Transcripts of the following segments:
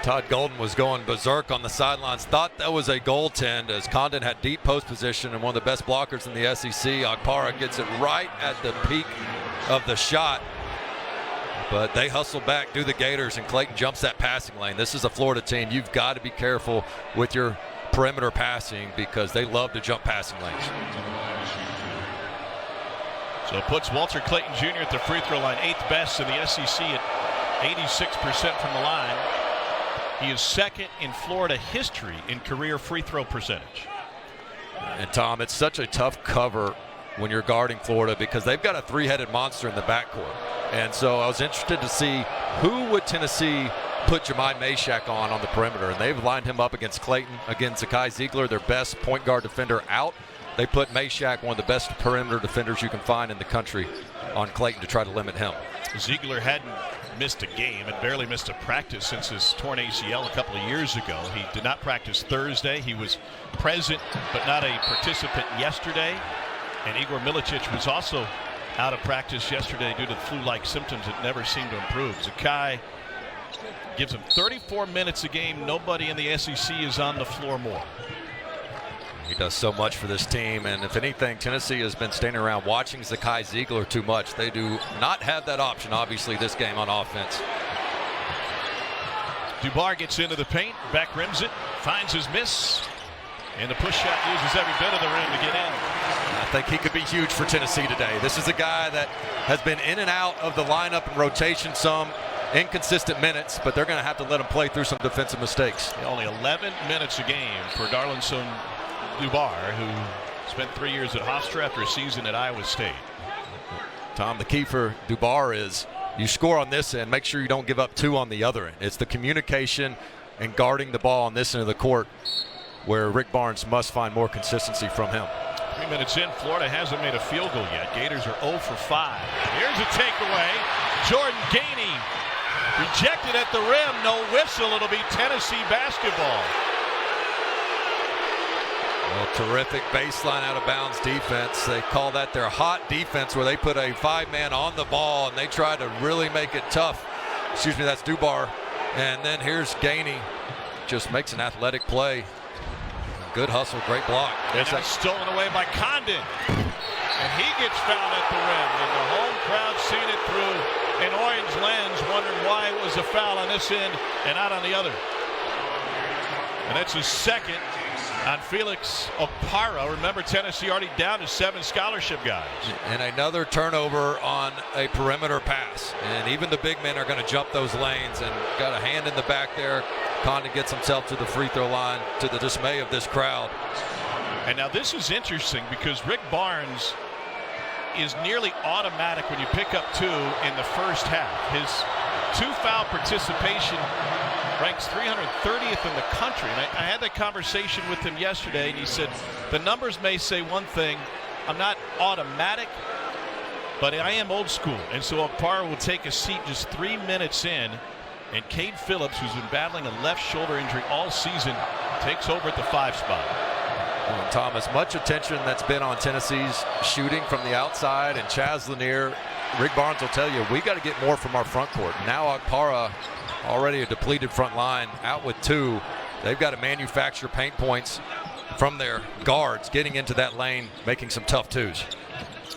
Todd Golden was going berserk on the sidelines. Thought that was a goaltend as Condon had deep post position and one of the best blockers in the SEC. Okpara gets it right at the peak of the shot. But they hustle back, do the Gators, and Clayton jumps that passing lane. This is a Florida team. You've got to be careful with your perimeter passing because they love to jump passing lanes. So it puts Walter Clayton Jr. at the free throw line, 8th best in the SEC at 86% from the line. He is second in Florida history in career free throw percentage. And Tom, it's such a tough cover when you're guarding Florida because they've got a three-headed monster in the backcourt. And so I was interested to see who would Tennessee put Jemai Meshack on the perimeter. And they've lined him up against Clayton, against Zakai Ziegler, their best point guard defender out. They put Meshack, one of the best perimeter defenders you can find in the country, on Clayton to try to limit him. Ziegler hadn't missed a game and barely missed a practice since his torn ACL a couple of years ago. He did not practice Thursday. He was present but not a participant yesterday. And Igor Milicic was also out of practice yesterday due to flu-like symptoms that never seemed to improve. Zakai gives him 34 minutes a game. Nobody in the SEC is on the floor more. He does so much for this team, and if anything, Tennessee has been standing around watching Zakai Ziegler too much. They do not have that option, obviously, this game on offense. Dubar gets into the paint, back rims it, finds his miss, and the push shot uses every bit of the rim to get in. I think he could be huge for Tennessee today. This is a guy that has been in and out of the lineup and rotation some, inconsistent minutes, but they're going to have to let him play through some defensive mistakes. Only 11 minutes a game for Darlinson Dubar, who spent 3 years at Hofstra after a season at Iowa State. Tom, the key for Dubar is you score on this end, make sure you don't give up 2 on the other end. It's the communication and guarding the ball on this end of the court where Rick Barnes must find more consistency from him. 3 minutes in, Florida hasn't made a field goal yet. Gators are 0 for 5. Here's a takeaway. Jordan Gainey rejected at the rim. No whistle. It'll be Tennessee basketball. Well, terrific baseline out of bounds defense. They call that their hot defense, where they put a 5-man on the ball and they try to really make it tough. Excuse me, that's Dubar. And then here's Gainey, just makes an athletic play. Good hustle, great block. There's that stolen away by Condon. And he gets fouled at the rim. And the home crowd seeing it through an orange lens, wondering why it was a foul on this end and not on the other. And that's his second on Felix Okpara. Remember, Tennessee already down to 7 scholarship guys. And another turnover on a perimeter pass. And even the big men are going to jump those lanes, and got a hand in the back there. Condon gets himself to the free throw line to the dismay of this crowd. And now this is interesting because Rick Barnes is nearly automatic when you pick up 2 in the first half. His 2 foul participation ranks 330th in the country. And I had that conversation with him yesterday, and he said, the numbers may say one thing. I'm not automatic, but I am old school. And so Okpara will take a seat just 3 minutes in, and Cade Phillips, who's been battling a left shoulder injury all season, takes over at the 5 spot. Well, Tom, as much attention that's been on Tennessee's shooting from the outside and Chaz Lanier, Rick Barnes will tell you, we got to get more from our front court. Now Okpara, already a depleted front line, out with 2. They've got to manufacture paint points from their guards, getting into that lane, making some tough 2s.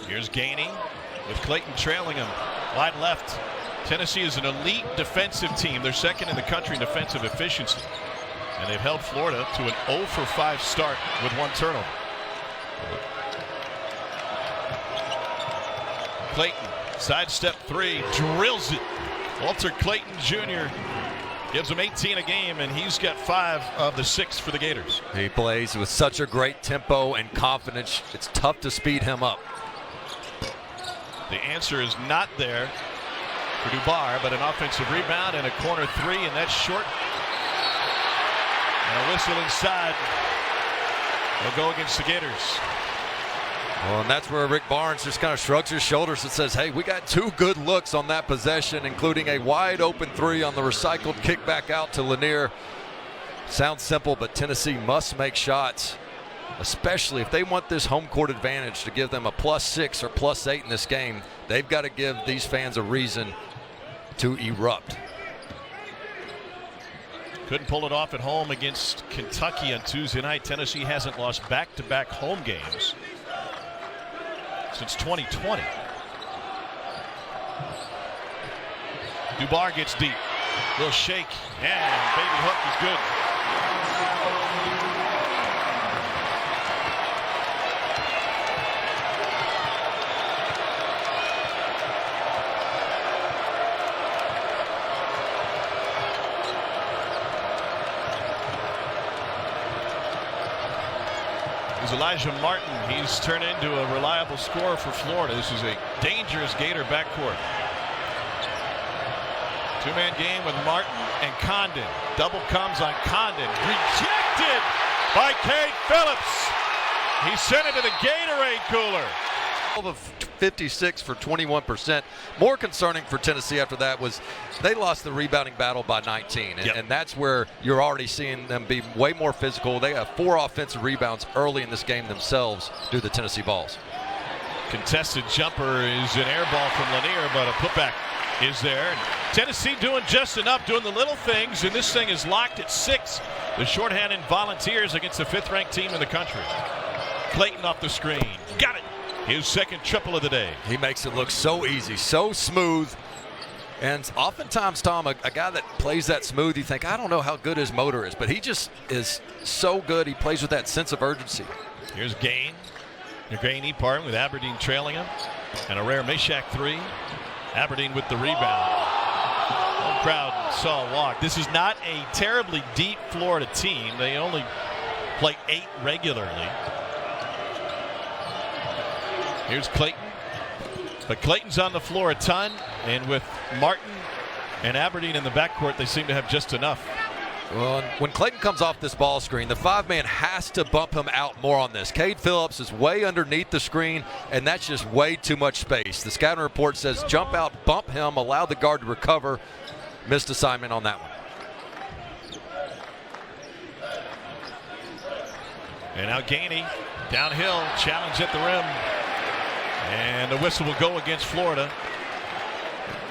Here's Gainey with Clayton trailing him. Wide left. Tennessee is an elite defensive team. They're second in the country in defensive efficiency. And they've held Florida to an 0 for 5 start with 1 turnover. Clayton, sidestep 3, drills it. Walter Clayton Jr. gives him 18 a game, and he's got 5 of the 6 for the Gators. He plays with such a great tempo and confidence. It's tough to speed him up. The answer is not there for Dubar, but an offensive rebound and a corner 3, and that's short. And a whistle inside. They'll go against the Gators. Well, and that's where Rick Barnes just kind of shrugs his shoulders and says, hey, we got 2 good looks on that possession, including a wide open 3 on the recycled kick back out to Lanier. Sounds simple, but Tennessee must make shots, especially if they want this home court advantage to give them a +6 or +8 in this game. They've got to give these fans a reason to erupt. Couldn't pull it off at home against Kentucky on Tuesday night. Tennessee hasn't lost back-to-back home games since 2020. Dubar gets deep. Little shake, and baby hook is good. Is Elijah Martin. He's turned into a reliable scorer for Florida. This is a dangerous Gator backcourt. Two-man game with Martin and Condon. Double comes on Condon. Rejected by Cade Phillips. He sent it to the Gatorade cooler. Of 56 for 21%. More concerning for Tennessee after that was they lost the rebounding battle by 19. And that's where you're already seeing them be way more physical. They have 4 offensive rebounds early in this game themselves due to the Tennessee balls. Contested jumper is an air ball from Lanier, but a putback is there. And Tennessee doing just enough, doing the little things, and this thing is locked at 6. The shorthanded Volunteers against the 5th-ranked team in the country. Clayton off the screen. Got it. His second triple of the day. He makes it look so easy, so smooth. And oftentimes, Tom, a guy that plays that smooth, you think, I don't know how good his motor is, but he just is so good. He plays with that sense of urgency. Here's Gain. Gainey parting with Aberdeen trailing him. And a rare Meshack 3. Aberdeen with the rebound. Home crowd saw a walk. This is not a terribly deep Florida team. They only play 8 regularly. Here's Clayton. But Clayton's on the floor a ton. And with Martin and Aberdeen in the backcourt, they seem to have just enough. Well, when Clayton comes off this ball screen, the 5-man has to bump him out more on this. Cade Phillips is way underneath the screen, and that's just way too much space. The scouting report says jump out, bump him, allow the guard to recover. Missed assignment on that one. And now Gainey downhill, challenge at the rim. And the whistle will go against Florida.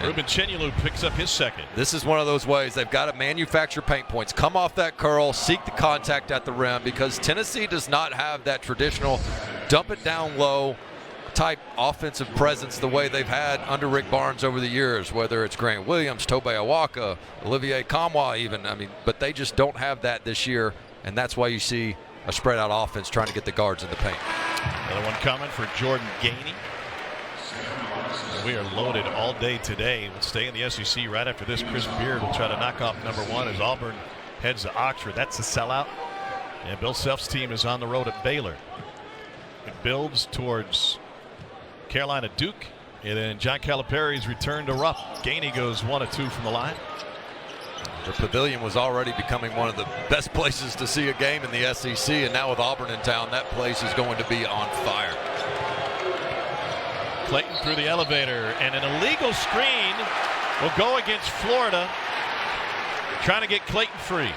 Ruben Chenyolu picks up his second. This is one of those ways they've got to manufacture paint points. Come off that curl, seek the contact at the rim, because Tennessee does not have that traditional dump it down low type offensive presence the way they've had under Rick Barnes over the years, whether it's Grant Williams, Tobey Awaka, Olivier Kamwa even. I mean, but they just don't have that this year, and that's why you see a spread out offense trying to get the guards in the paint. Another one coming for Jordan Gainey. We are loaded all day today. We'll stay in the SEC right after this. Chris Beard will try to knock off number 1 as Auburn heads to Oxford. That's a sellout. And Bill Self's team is on the road at Baylor. It builds towards Carolina Duke. And then John Calipari's return to Rupp. Gainey goes 1 of 2 from the line. The Pavilion was already becoming one of the best places to see a game in the SEC. And now with Auburn in town, that place is going to be on fire. Clayton through the elevator, and an illegal screen will go against Florida, trying to get Clayton free.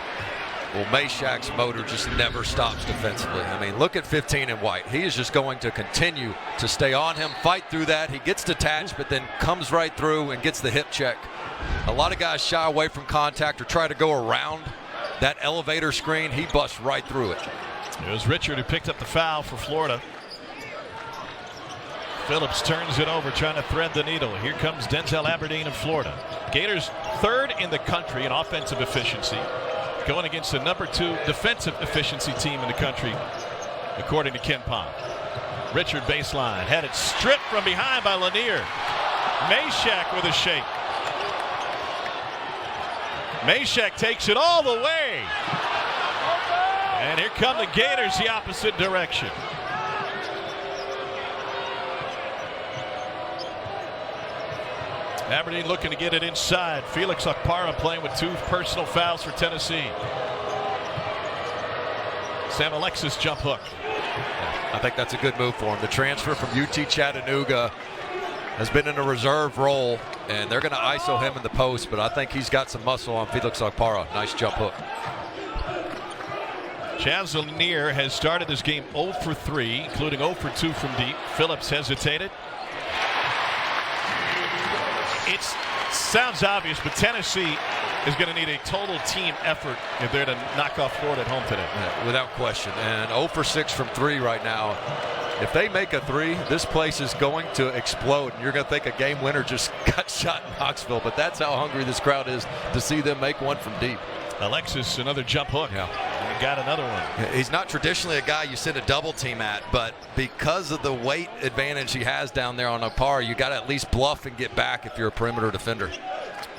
Well, Meshack's motor just never stops defensively. I mean, look at 15 and White. He is just going to continue to stay on him, fight through that. He gets detached, but then comes right through and gets the hip check. A lot of guys shy away from contact or try to go around that elevator screen. He busts right through it. It was Richard who picked up the foul for Florida. Phillips turns it over, trying to thread the needle. Here comes Denzel Aberdeen of Florida. Gators 3rd in the country in offensive efficiency, going against the number 2 defensive efficiency team in the country, according to Ken Pom. Richard baseline, had it stripped from behind by Lanier. Meshack with a shake. Meshack takes it all the way. And here come the Gators the opposite direction. Aberdeen looking to get it inside. Felix Okpara playing with 2 personal fouls for Tennessee. Sam Alexis jump hook. I think that's a good move for him. The transfer from UT Chattanooga has been in a reserve role, and they're going to ISO him in the post, but I think he's got some muscle on Felix Okpara. Nice jump hook. Chaz Lanier has started this game 0 for 3, including 0 for 2 from deep. Phillips hesitated. It sounds obvious, but Tennessee is going to need a total team effort if they're to knock off Florida at home today. Yeah, without question. And 0 for 6 from 3 right now. If they make a 3, this place is going to explode. And you're going to think a game winner just got shot in Knoxville. But that's how hungry this crowd is to see them make one from deep. Alexis, another jump hook. Yeah. And he got another one. He's not traditionally a guy you send a double team at, but because of the weight advantage he has down there on a par, you got to at least bluff and get back if you're a perimeter defender.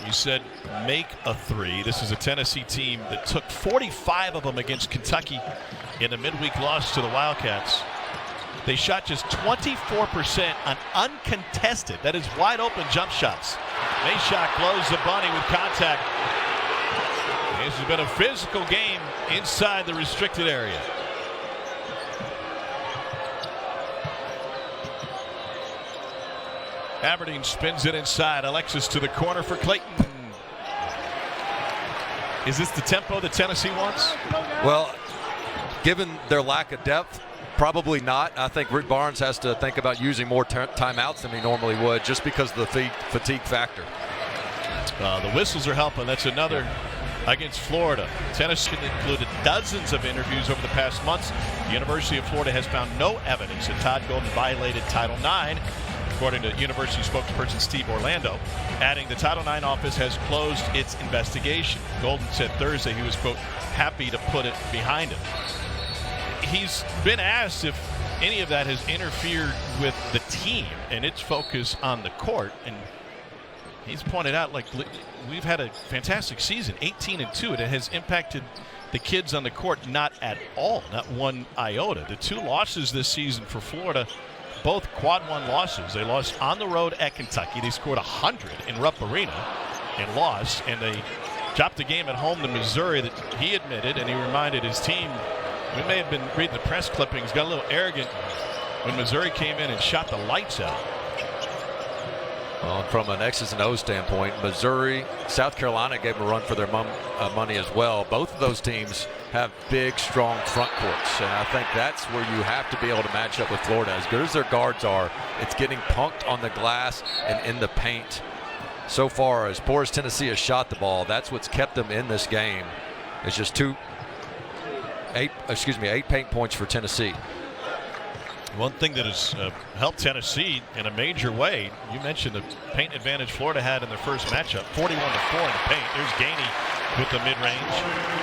You said make a 3. This is a Tennessee team that took 45 of them against Kentucky in a midweek loss to the Wildcats. They shot just 24% on uncontested, that is wide open jump shots. Meshack blows the bunny with contact. This has been a physical game inside the restricted area. Aberdeen spins it inside. Alexis to the corner for Clayton. Is this the tempo that Tennessee wants? Well, given their lack of depth, probably not. I think Rick Barnes has to think about using more timeouts than he normally would just because of the fatigue factor. The whistles are helping. That's another against Florida. Tennessee included dozens of interviews over the past months. The University of Florida has found no evidence that Todd Golden violated Title IX, according to University spokesperson Steve Orlando, adding the Title IX office has closed its investigation. Golden said Thursday he was, quote, happy to put it behind him. He's been asked if any of that has interfered with the team and its focus on the court, and he's pointed out, like, we've had a fantastic season, 18-2, and it has impacted the kids on the court not at all, not one iota. The 2 losses this season for Florida, both quad 1 losses. They lost on the road at Kentucky. They scored 100 in Rupp Arena and lost, and they dropped a game at home to Missouri that he admitted, and he reminded his team, we may have been reading the press clippings, got a little arrogant when Missouri came in and shot the lights out. Well, from an X's and O's standpoint, Missouri, South Carolina gave them a run for their money as well. Both of those teams have big, strong front courts, and I think that's where you have to be able to match up with Florida. As good as their guards are, it's getting punked on the glass and in the paint. So far, as poor as Tennessee has shot the ball, that's what's kept them in this game. It's just 8 paint points for Tennessee. One thing that has helped Tennessee in a major way, you mentioned the paint advantage Florida had in their first matchup, 41-4 in the paint. There's Gainey with the mid-range.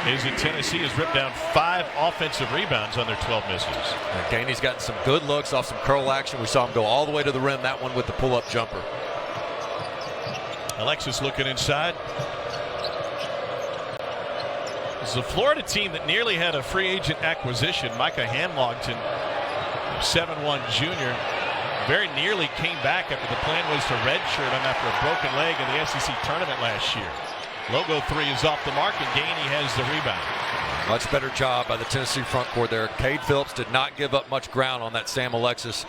Is that Tennessee has ripped down 5 offensive rebounds on their 12 misses. Gainey's gotten some good looks off some curl action. We saw him go all the way to the rim, that one with the pull-up jumper. Alexis looking inside. This is a Florida team that nearly had a free agent acquisition. Micah Hanlogton, 7'1" junior, very nearly came back after the plan was to redshirt him after a broken leg in the SEC tournament last year. Logo 3 is off the mark, and Gainey has the rebound. Much better job by the Tennessee front court there. Cade Phillips did not give up much ground on that Sam Alexis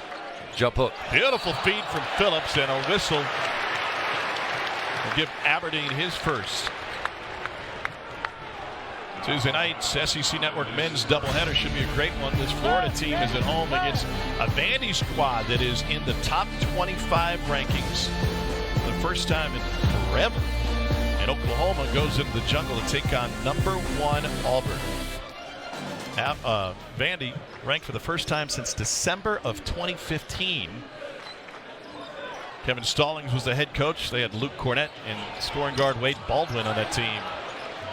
jump hook. Beautiful feed from Phillips, and a whistle will give Aberdeen his first. Tuesday night's SEC Network men's doubleheader should be a great one. This Florida team is at home against a Vandy squad that is in the top 25 rankings for the first time in forever. And Oklahoma goes into the jungle to take on #1 Auburn. Vandy ranked for the first time since December of 2015. Kevin Stallings was the head coach. They had Luke Cornett and scoring guard Wade Baldwin on that team.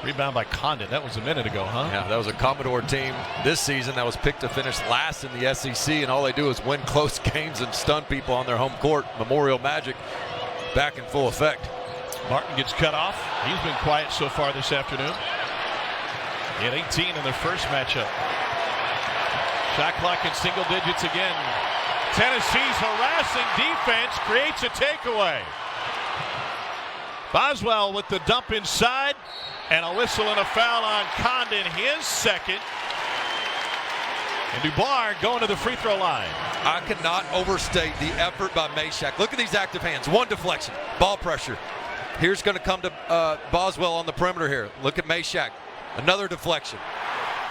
Rebound by Condon. That was a minute ago, huh? Yeah, that was a Commodore team this season that was picked to finish last in the SEC, and all they do is win close games and stun people on their home court. Memorial Magic back in full effect. Martin gets cut off. He's been quiet so far this afternoon. He had 18 in their first matchup. Shot clock in single digits again. Tennessee's harassing defense creates a takeaway. Boswell with the dump inside, and a whistle and a foul on Condon, his second. And Dubois going to the free throw line. I cannot overstate the effort by Meshack. Look at these active hands. One deflection, ball pressure. Here's going to come to Boswell on the perimeter here. Look at Meshack. Another deflection.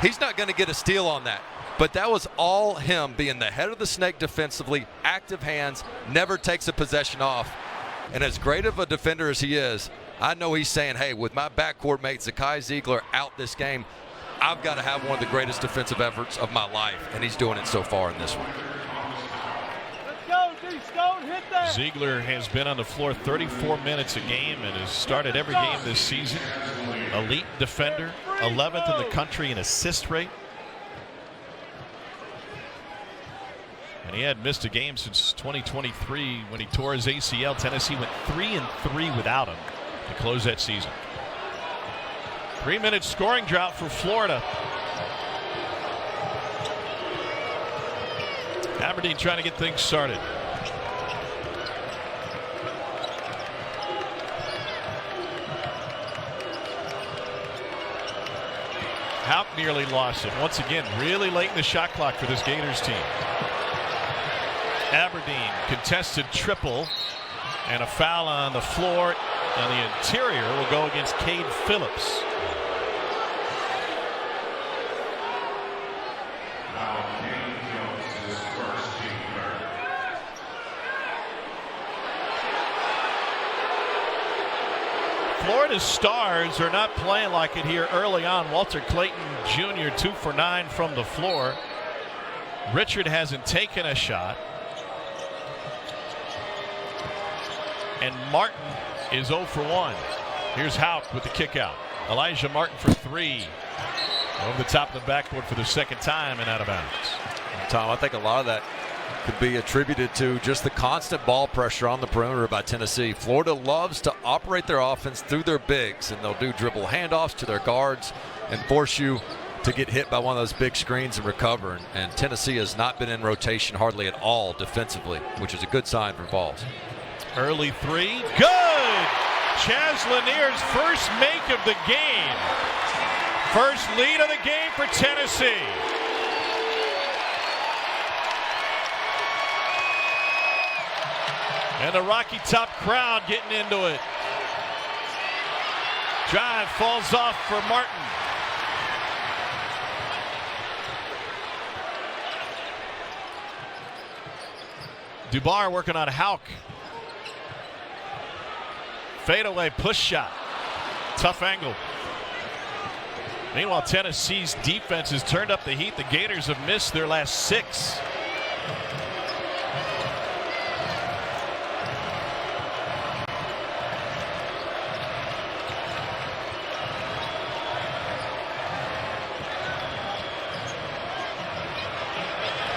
He's not going to get a steal on that. But that was all him being the head of the snake defensively, active hands, never takes a possession off. And as great of a defender as he is, I know he's saying, hey, with my backcourt mate Zakai Ziegler out this game, I've got to have one of the greatest defensive efforts of my life, and he's doing it so far in this one. Ziegler has been on the floor 34 minutes a game and has started every game this season. Elite defender, 11th in the country in assist rate. And he had missed a game since 2023 when he tore his ACL. Tennessee went 3-3 without him to close that season. 3-minute scoring drought for Florida. Aberdeen trying to get things started. Houck nearly lost it. Once again, really late in the shot clock for this Gators team. Aberdeen contested triple, and a foul on the floor on the interior will go against Cade Phillips. Florida's stars are not playing like it here early on. Walter Clayton Jr. 2 for 9 from the floor. Richard hasn't taken a shot. And Martin is 0 for 1. Here's Houck with the kick out. Elijah Martin for 3. Over the top of the backboard for the second time and out of bounds. Tom, I think a lot of that could be attributed to just the constant ball pressure on the perimeter by Tennessee. Florida loves to operate their offense through their bigs, and they'll do dribble handoffs to their guards and force you to get hit by one of those big screens and recover. And Tennessee has not been in rotation hardly at all defensively, which is a good sign for Vols. Early three, good! Chaz Lanier's first make of the game. First lead of the game for Tennessee. And the Rocky Top crowd getting into it. Drive falls off for Martin. Dubar working on Houck. Fadeaway push shot. Tough angle. Meanwhile, Tennessee's defense has turned up the heat. The Gators have missed their last 6.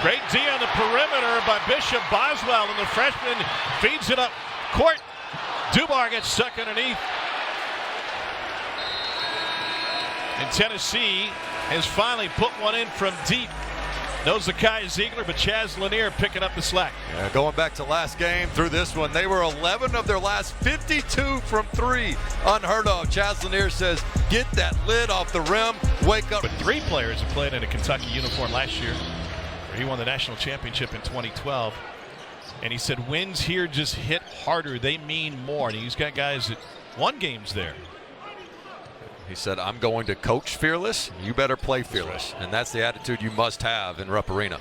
Great D on the perimeter by Bishop Boswell, and the freshman feeds it up court. Dubar gets stuck underneath. And Tennessee has finally put one in from deep. No Zakai Ziegler, but Chaz Lanier picking up the slack. Yeah, going back to last game through this one, they were 11 of their last 52 from 3. Unheard of. Chaz Lanier says, get that lid off the rim, wake up. But 3 players have played in a Kentucky uniform last year, where he won the national championship in 2012. And he said wins here just hit harder. They mean more. And he's got guys that won games there. He said, I'm going to coach fearless. You better play fearless. And that's the attitude you must have in Rupp Arena.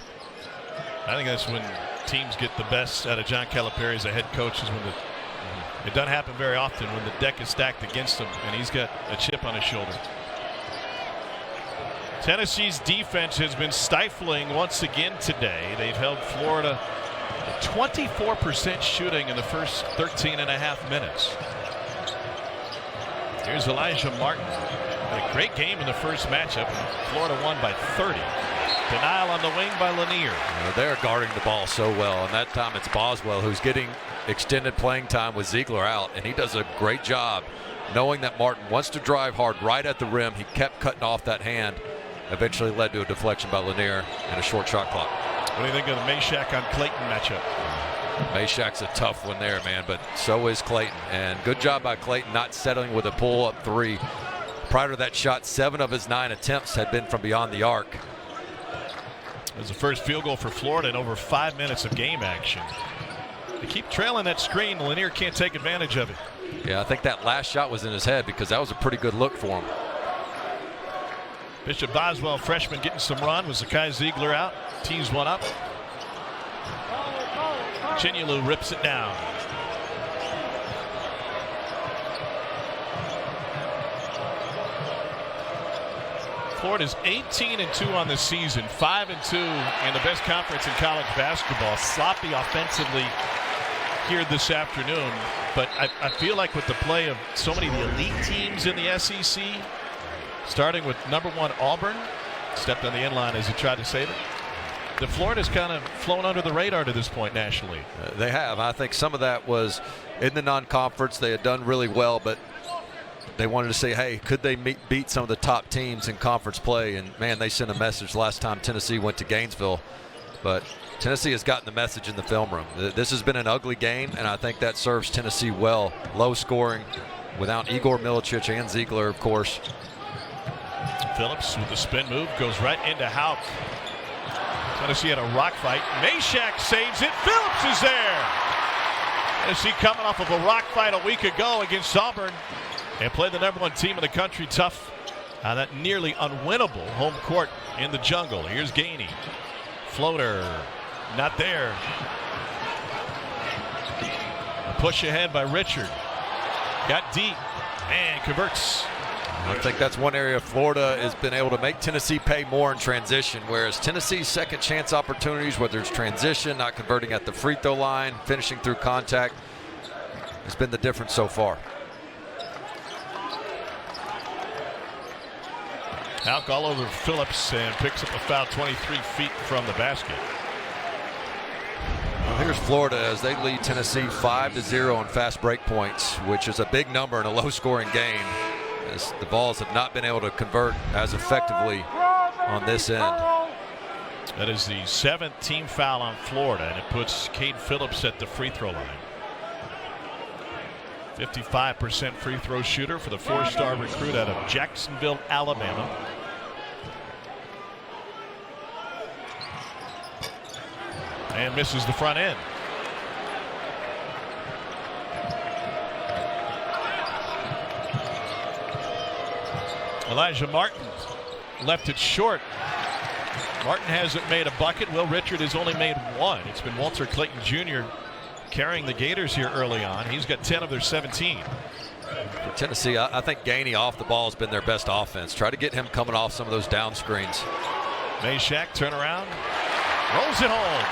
I think that's when teams get the best out of John Calipari as a head coach, is when it doesn't happen very often, when the deck is stacked against him and he's got a chip on his shoulder. Tennessee's defense has been stifling once again today. They've held Florida 24% shooting in the first 13.5 minutes. Here's Elijah Martin. Had a great game in the first matchup. Florida won by 30. Denial on the wing by Lanier. They're guarding the ball so well, and that time it's Boswell who's getting extended playing time with Ziegler out, and he does a great job knowing that Martin wants to drive hard right at the rim. He kept cutting off that hand. Eventually led to a deflection by Lanier and a short shot clock. What do you think of the Meshack on Clayton matchup? Meshack's a tough one there, man, but so is Clayton. And good job by Clayton not settling with a pull-up 3. Prior to that shot, 7 of his 9 attempts had been from beyond the arc. It was the first field goal for Florida in over 5 minutes of game action. They keep trailing that screen. Lanier can't take advantage of it. Yeah, I think that last shot was in his head because that was a pretty good look for him. Bishop Boswell, freshman, getting some run. Was Zakai Ziegler out? Tees one up. Chinyelu rips it down. Florida's 18-2 on the season, 5-2 in the best conference in college basketball. Sloppy offensively here this afternoon, but I feel like with the play of so many of the elite teams in the SEC, starting with #1 Auburn, stepped on the end line as he tried to save it. The Florida's kind of flown under the radar to this point nationally. They have. I think some of that was in the non-conference. They had done really well, but they wanted to say, hey, could they beat some of the top teams in conference play? And, man, they sent a message last time Tennessee went to Gainesville. But Tennessee has gotten the message in the film room. This has been an ugly game, and I think that serves Tennessee well. Low scoring without Igor Milicic and Ziegler, of course. Phillips with the spin move goes right into Houck. Tennessee had a rock fight. Meshack saves it. Phillips is there. Tennessee coming off of a rock fight a week ago against Auburn and played the #1 team in the country tough on that nearly unwinnable home court in the jungle. Here's Gainey. Floater. Not there. A push ahead by Richard. Got deep and converts. I think that's one area Florida has been able to make Tennessee pay more in transition, whereas Tennessee's second chance opportunities, whether it's transition, not converting at the free throw line, finishing through contact, has been the difference so far. Houck all over Phillips and picks up a foul 23 feet from the basket. Well, here's Florida as they lead Tennessee 5-0 on fast break points, which is a big number in a low-scoring game, as the Vols have not been able to convert as effectively on this end. That is the 7th team foul on Florida, and it puts Cade Phillips at the free throw line. 55% free throw shooter for the 4-star recruit out of Jacksonville, Alabama. And misses the front end. Elijah Martin left it short. Martin hasn't made a bucket. Will Richard has only made one. It's been Walter Clayton Jr. carrying the Gators here early on. He's got 10 of their 17. For Tennessee, I think Gainey off the ball has been their best offense. Try to get him coming off some of those down screens. Meshack turnaround, rolls it home.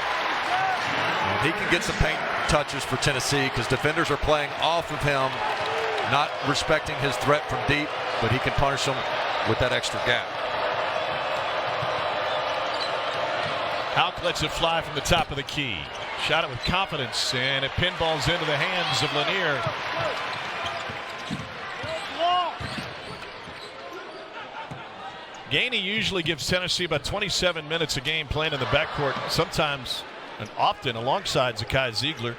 And he can get some paint touches for Tennessee because defenders are playing off of him, not respecting his threat from deep, but he can punish them with that extra gap. Houck lets it fly from the top of the key. Shot it with confidence, and it pinballs into the hands of Lanier. Gainey usually gives Tennessee about 27 minutes a game playing in the backcourt, sometimes and often alongside Zakai Ziegler.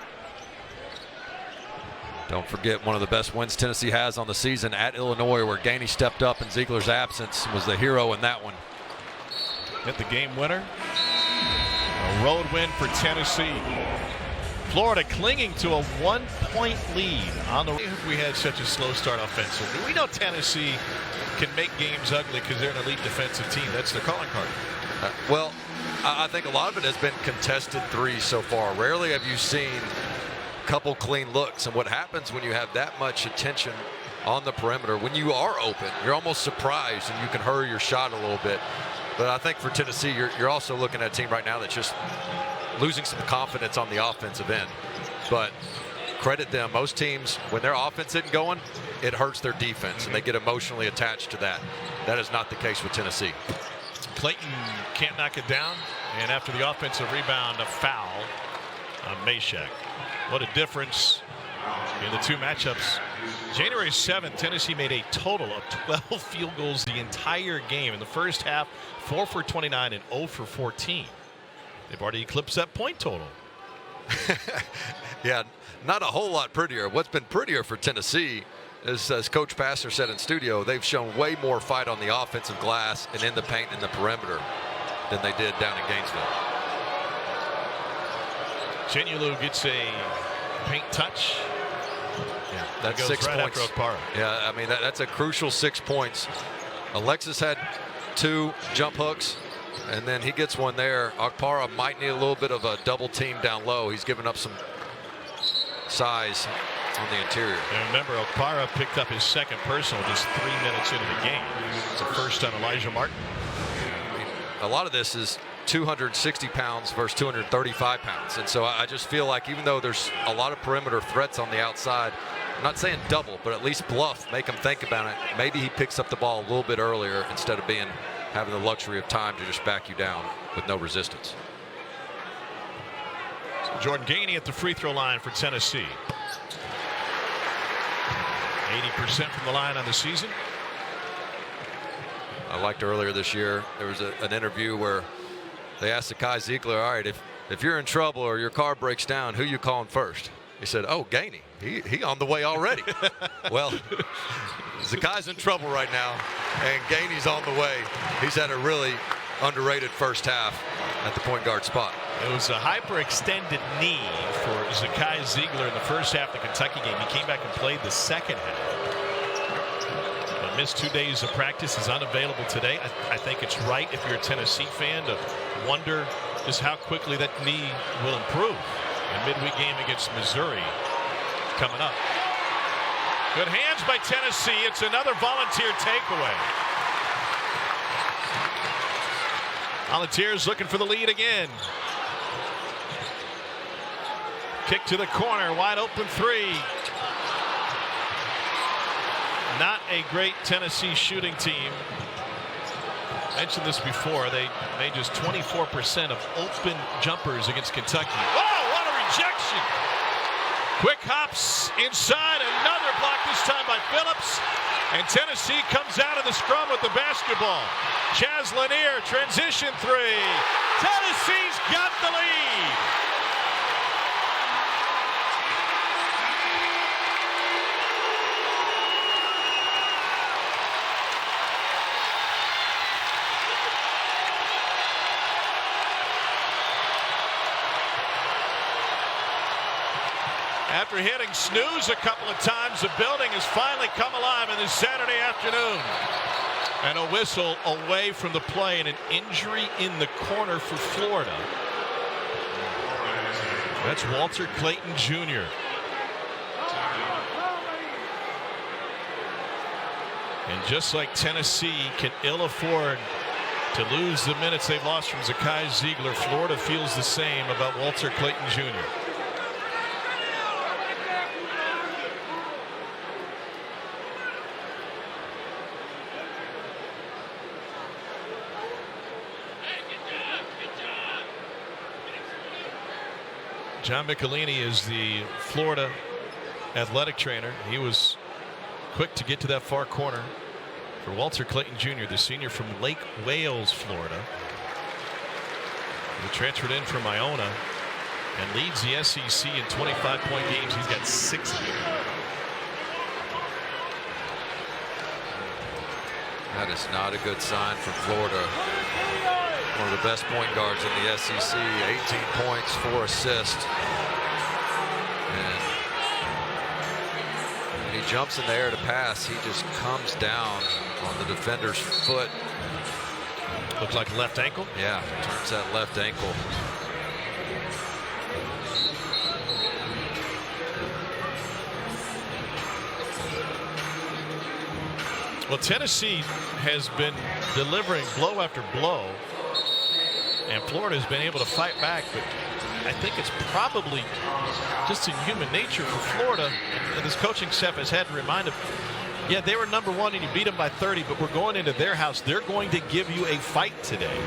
Don't forget one of the best wins Tennessee has on the season at Illinois, where Gainey stepped up in Ziegler's absence, was the hero in that one. Hit the game winner. A road win for Tennessee. Florida clinging to a 1-point lead on the. We had such a slow start offensively. We know Tennessee can make games ugly because they're an elite defensive team. That's their calling card. Well, I think a lot of it has been contested threes so far. Rarely have you seen a couple clean looks. And what happens when you have that much attention on the perimeter, when you are open, you're almost surprised and you can hurry your shot a little bit. But I think for Tennessee, you're also looking at a team right now that's just losing some confidence on the offensive end. But credit them. Most teams, when their offense isn't going, it hurts their defense, and they get emotionally attached to that. That is not the case with Tennessee. Clayton can't knock it down, and after the offensive rebound, a foul on Meshack. What a difference in the two matchups. January 7th, Tennessee made a total of 12 field goals the entire game. In the first half, 4 for 29 and 0 for 14. They've already eclipsed that point total. Yeah, not a whole lot prettier. What's been prettier for Tennessee is, as Coach Pastor said in studio, they've shown way more fight on the offensive glass and in the paint and the perimeter than they did down in Gainesville. Chenulu gets a paint touch. Yeah, that's 6 right points. After Okpara. Yeah, I mean, that's a crucial 6 points. Alexis had 2 jump hooks, and then he gets one there. Okpara might need a little bit of a double team down low. He's giving up some size. on the interior. And remember, Okpara picked up his second personal just 3 minutes into the game. It's a first on Elijah Martin. I mean, a lot of this is 260 pounds versus 235 pounds. And so I just feel like even though there's a lot of perimeter threats on the outside, I'm not saying double, but at least bluff, make him think about it. Maybe he picks up the ball a little bit earlier instead of having the luxury of time to just back you down with no resistance. So Jordan Gainey at the free throw line for Tennessee. 80% from the line on the season. I liked earlier this year, there was an interview where they asked Zakai Ziegler, all right, if you're in trouble or your car breaks down, who you calling first? He said, oh, Gainey. He on the way already. Well, Zakai's in trouble right now, and Gainey's on the way. He's had a really underrated first half at the point guard spot. It was a hyperextended knee for Zakai Ziegler in the first half of the Kentucky game. He came back and played the second half. But missed 2 days of practice. Is unavailable today. I think it's right if you're a Tennessee fan to wonder just how quickly that knee will improve. A midweek game against Missouri coming up. Good hands by Tennessee. It's another volunteer takeaway. Volunteers looking for the lead again. Kick to the corner, wide open three. Not a great Tennessee shooting team. I mentioned this before. They made just 24% of open jumpers against Kentucky. Whoa, what a rejection! Quick hops inside, another block this time by Phillips. And Tennessee comes out of the scrum with the basketball. Chaz Lanier, transition three. Tennessee's got the lead. After hitting snooze a couple of times, the building has finally come alive in this Saturday afternoon. And a whistle away from the play and an injury in the corner for Florida. That's Walter Clayton Jr. And just like Tennessee can ill afford to lose the minutes they've lost from Zakai Ziegler, Florida feels the same about Walter Clayton Jr. John Michelini is the Florida athletic trainer. He was quick to get to that far corner for Walter Clayton Jr., the senior from Lake Wales, Florida. He transferred in from Iona and leads the SEC in 25-point games. He's got 6 of them. That is not a good sign for Florida. One of the best point guards in the SEC, 18 points, 4 assists. And when he jumps in the air to pass, he just comes down on the defender's foot. Looks like left ankle? Yeah, turns that left ankle. Well, Tennessee has been delivering blow after blow, and Florida has been able to fight back, but I think it's probably just in human nature for Florida, and this coaching staff has had to remind them, yeah, they were number one and you beat them by 30, but we're going into their house. They're going to give you a fight today.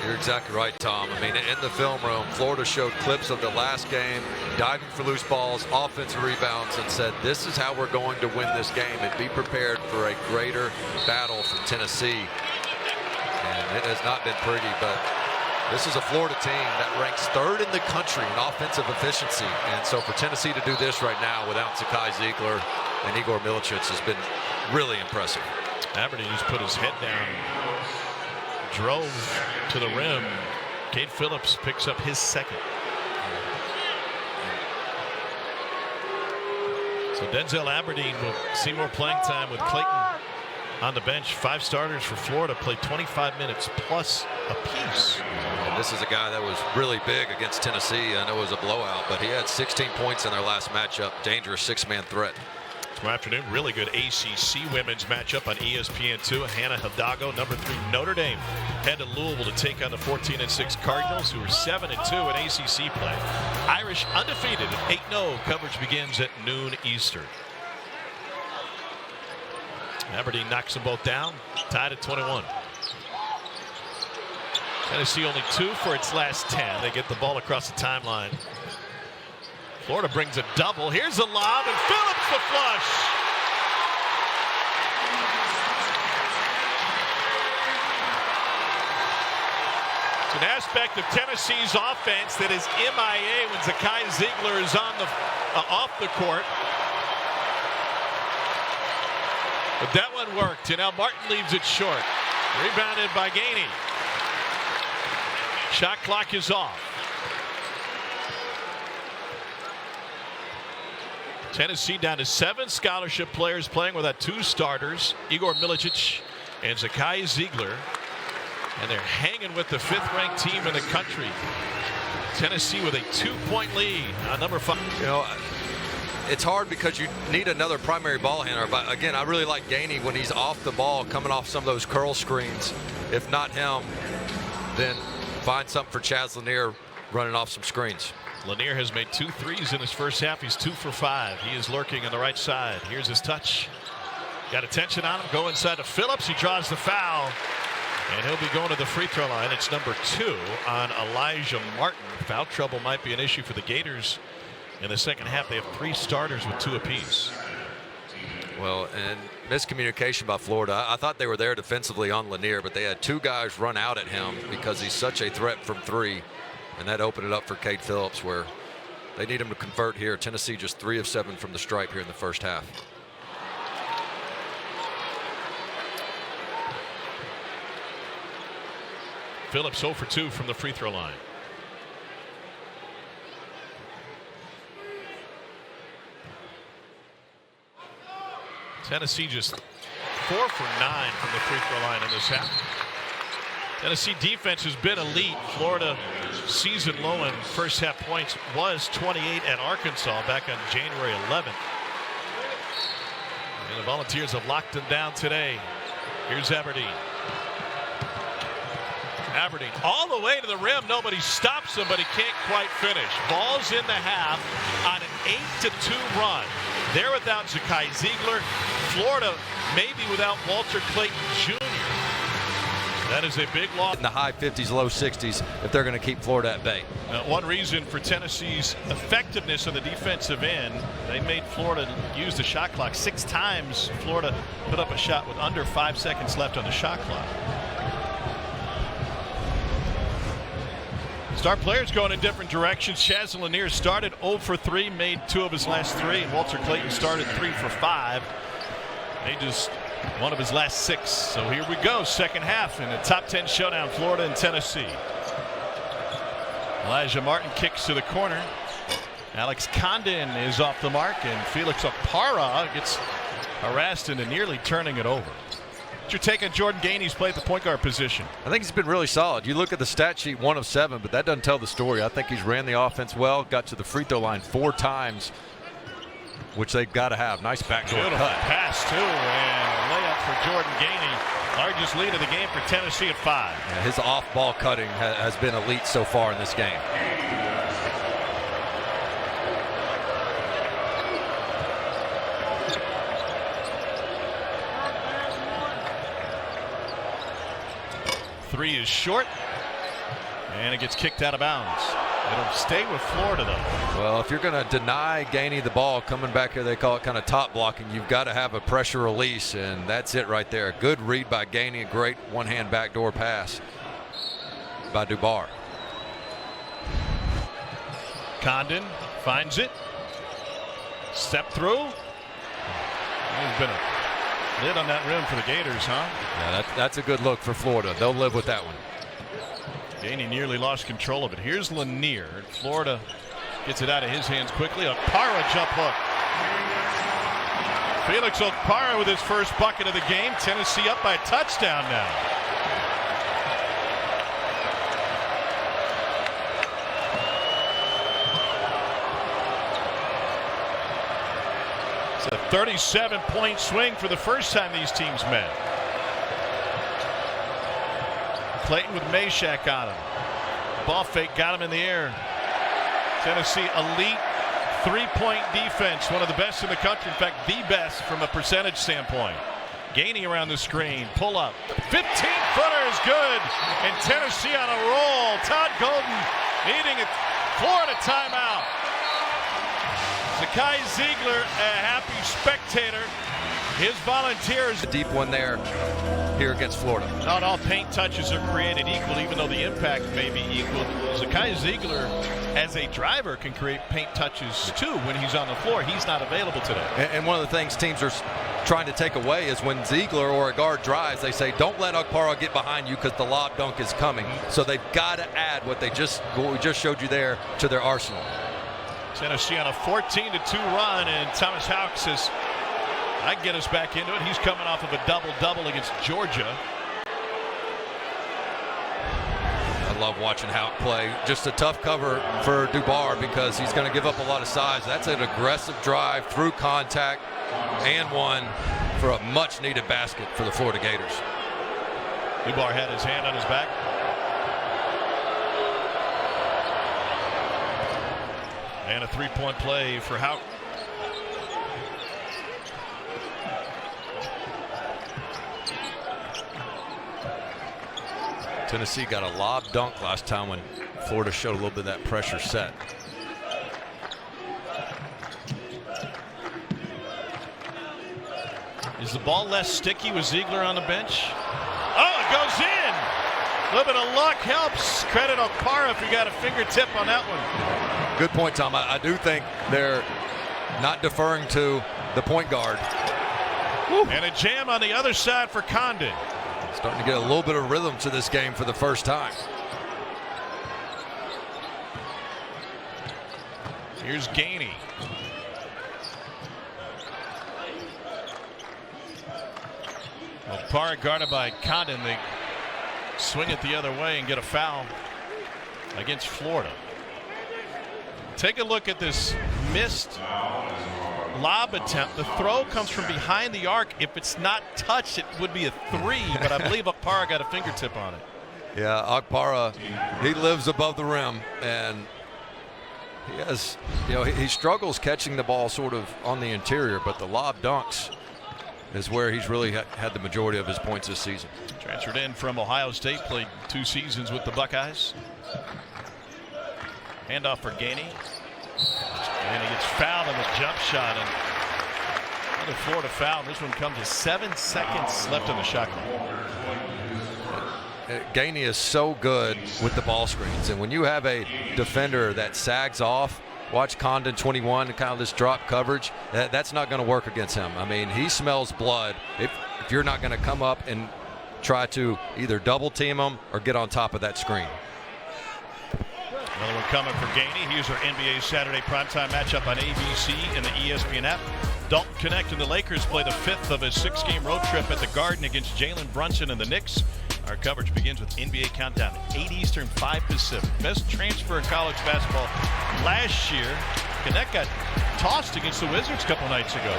You're exactly right, Tom. I mean, in the film room, Florida showed clips of the last game, diving for loose balls, offensive rebounds, and said, this is how we're going to win this game, and be prepared for a greater battle from Tennessee. And it has not been pretty, but this is a Florida team that ranks 3rd in the country in offensive efficiency. And so for Tennessee to do this right now without Zakai Ziegler and Igor Miličić has been really impressive. Aberdeen's put his head down, drove to the rim. Cade Phillips picks up his second. So Denzel Aberdeen will see more playing time with Clayton on the bench. 5 starters for Florida played 25 minutes plus apiece. And this is a guy that was really big against Tennessee. I know it was a blowout, but he had 16 points in their last matchup. Dangerous 6-man threat. Tomorrow afternoon, really good ACC women's matchup on ESPN2. Hannah Hidalgo, number 3 Notre Dame, head to Louisville to take on the 14-6 Cardinals, who are 7-2 in ACC play. Irish undefeated at 8-0. Coverage begins at noon Eastern. Aberdeen knocks them both down, tied at 21. Tennessee only 2 for its last 10. They get the ball across the timeline. Florida brings a double. Here's a lob, and Phillips the flush. It's an aspect of Tennessee's offense that is MIA when Zakai Ziegler is on the off the court. But that one worked, and now Martin leaves it short. Rebounded by Gainey. Shot clock is off. Tennessee down to 7 scholarship players playing without 2 starters, Igor Milicic and Zakai Ziegler. And they're hanging with the 5th-ranked team in the country. Tennessee with a 2-point lead on number 5. You know, it's hard because you need another primary ball handler. But again, I really like Gainey when he's off the ball, coming off some of those curl screens. If not him, then find something for Chaz Lanier running off some screens. Lanier has made 2 threes in his first half. He's 2 for 5. He is lurking on the right side. Here's his touch. Got attention on him. Go inside to Phillips. He draws the foul. And he'll be going to the free throw line. It's number 2 on Elijah Martin. Foul trouble might be an issue for the Gators in the second half. They have 3 starters with 2 apiece. Well, and miscommunication by Florida. I thought they were there defensively on Lanier, but they had 2 guys run out at him because he's such a threat from 3. And that opened it up for Cade Phillips, where they need him to convert here. Tennessee just 3 of 7 from the stripe here in the first half. Phillips 0 for 2 from the free throw line. Tennessee just 4 for 9 from the free throw line in this half. Tennessee defense has been elite. Florida season low in first half points was 28 at Arkansas back on January 11th. And the Volunteers have locked them down today. Here's Aberdeen. Aberdeen all the way to the rim. Nobody stops him, but he can't quite finish. Ball's in the half on an 8-2 run. They're without Zakai Ziegler. Florida maybe without Walter Clayton Jr. That is a big loss. In the high 50s, low 60s, if they're going to keep Florida at bay. One reason for Tennessee's effectiveness on the defensive end, they made Florida use the shot clock 6 times. Florida put up a shot with under 5 seconds left on the shot clock. Star players going in different directions. Chaz Lanier started 0 for 3, made 2 of his last 3, and Walter Clayton started 3 for 5. They just 1 of his last 6. So here we go, second half in the top 10 showdown, Florida and Tennessee. Elijah Martin kicks to the corner. Alex Condon is off the mark, and Felix Okpara gets harassed into nearly turning it over. What's your take on Jordan Gainey's play at the point guard position? I think he's been really solid. You look at the stat sheet, 1 of 7, but that doesn't tell the story. I think he's ran the offense well, got to the free throw line 4 times, which they've got to have. Nice backdoor cut. Pass too, and a layup for Jordan Gainey. Largest lead of the game for Tennessee at 5. Yeah, his off-ball cutting has been elite so far in this game. Three is short, and it gets kicked out of bounds. It'll stay with Florida, though. Well, if you're going to deny Gainey the ball coming back here, they call it kind of top blocking. You've got to have a pressure release, and that's it right there. Good read by Gainey, a great one-hand backdoor pass by Dubar. Condon finds it. Step through. There's been a lid on that rim for the Gators, huh? Yeah, that's a good look for Florida. They'll live with that one. Gainey nearly lost control of it. Here's Lanier. Florida gets it out of his hands quickly. A Okpara jump hook. Felix Okpara with his first bucket of the game. Tennessee up by a touchdown now. It's a 37-point swing for the first time these teams met. Clayton with Meshack on him. Ball fake got him in the air. Tennessee elite three-point defense, one of the best in the country. In fact, the best from a percentage standpoint. Gainey around the screen, pull up. 15-footer is good, and Tennessee on a roll. Todd Golden needing a Florida timeout. Zakai Ziegler, a happy spectator. His Volunteers. A deep one there here against Florida. Not all paint touches are created equal, even though the impact may be equal. Zakai Ziegler, as a driver, can create paint touches too when he's on the floor. He's not available today. And one of the things teams are trying to take away is when Ziegler or a guard drives, they say, don't let Okpara get behind you because the lob dunk is coming. So they've got to add what we just showed you there to their arsenal. Tennessee on a 14-2 run, and Thomas Houck says, I can get us back into it. He's coming off of a double-double against Georgia. I love watching Houck play. Just a tough cover for Dubar because he's going to give up a lot of size. That's an aggressive drive through contact and one for a much-needed basket for the Florida Gators. Dubar had his hand on his back. And a three-point play for Houck. Tennessee got a lob dunk last time when Florida showed a little bit of that pressure set. Is the ball less sticky with Ziegler on the bench? Oh, it goes in! A little bit of luck helps. Credit Okpara if you got a fingertip on that one. Good point, Tom. I do think they're not deferring to the point guard. Woo. And a jam on the other side for Condon. Starting to get a little bit of rhythm to this game for the first time. Here's Gainey. Okpara guarded by Condon. They swing it the other way and get a foul against Florida. Take a look at this missed lob attempt. The throw comes from behind the arc. If it's not touched, it would be a three, but I believe Okpara got a fingertip on it. Yeah, Okpara, he lives above the rim, and he has, he struggles catching the ball sort of on the interior, but the lob dunks is where he's really had the majority of his points this season. Transferred in from Ohio State, played 2 seasons with the Buckeyes. Handoff for Gainey. And he gets fouled on the jump shot, and another Florida foul. This one comes with 7 seconds left on the shot clock. Gainey is so good with the ball screens, and when you have a defender that sags off, watch Condon 21 and kind of this drop coverage, that's not going to work against him. I mean, he smells blood if you're not going to come up and try to either double team him or get on top of that screen. Another one coming for Gainey. Here's our NBA Saturday primetime matchup on ABC and the ESPN app. Dalton Connect and the Lakers play the 5th of a 6-game road trip at the Garden against Jalen Brunson and the Knicks. Our coverage begins with NBA Countdown, 8 Eastern, 5 Pacific. Best transfer in college basketball last year. Connect got tossed against the Wizards a couple nights ago.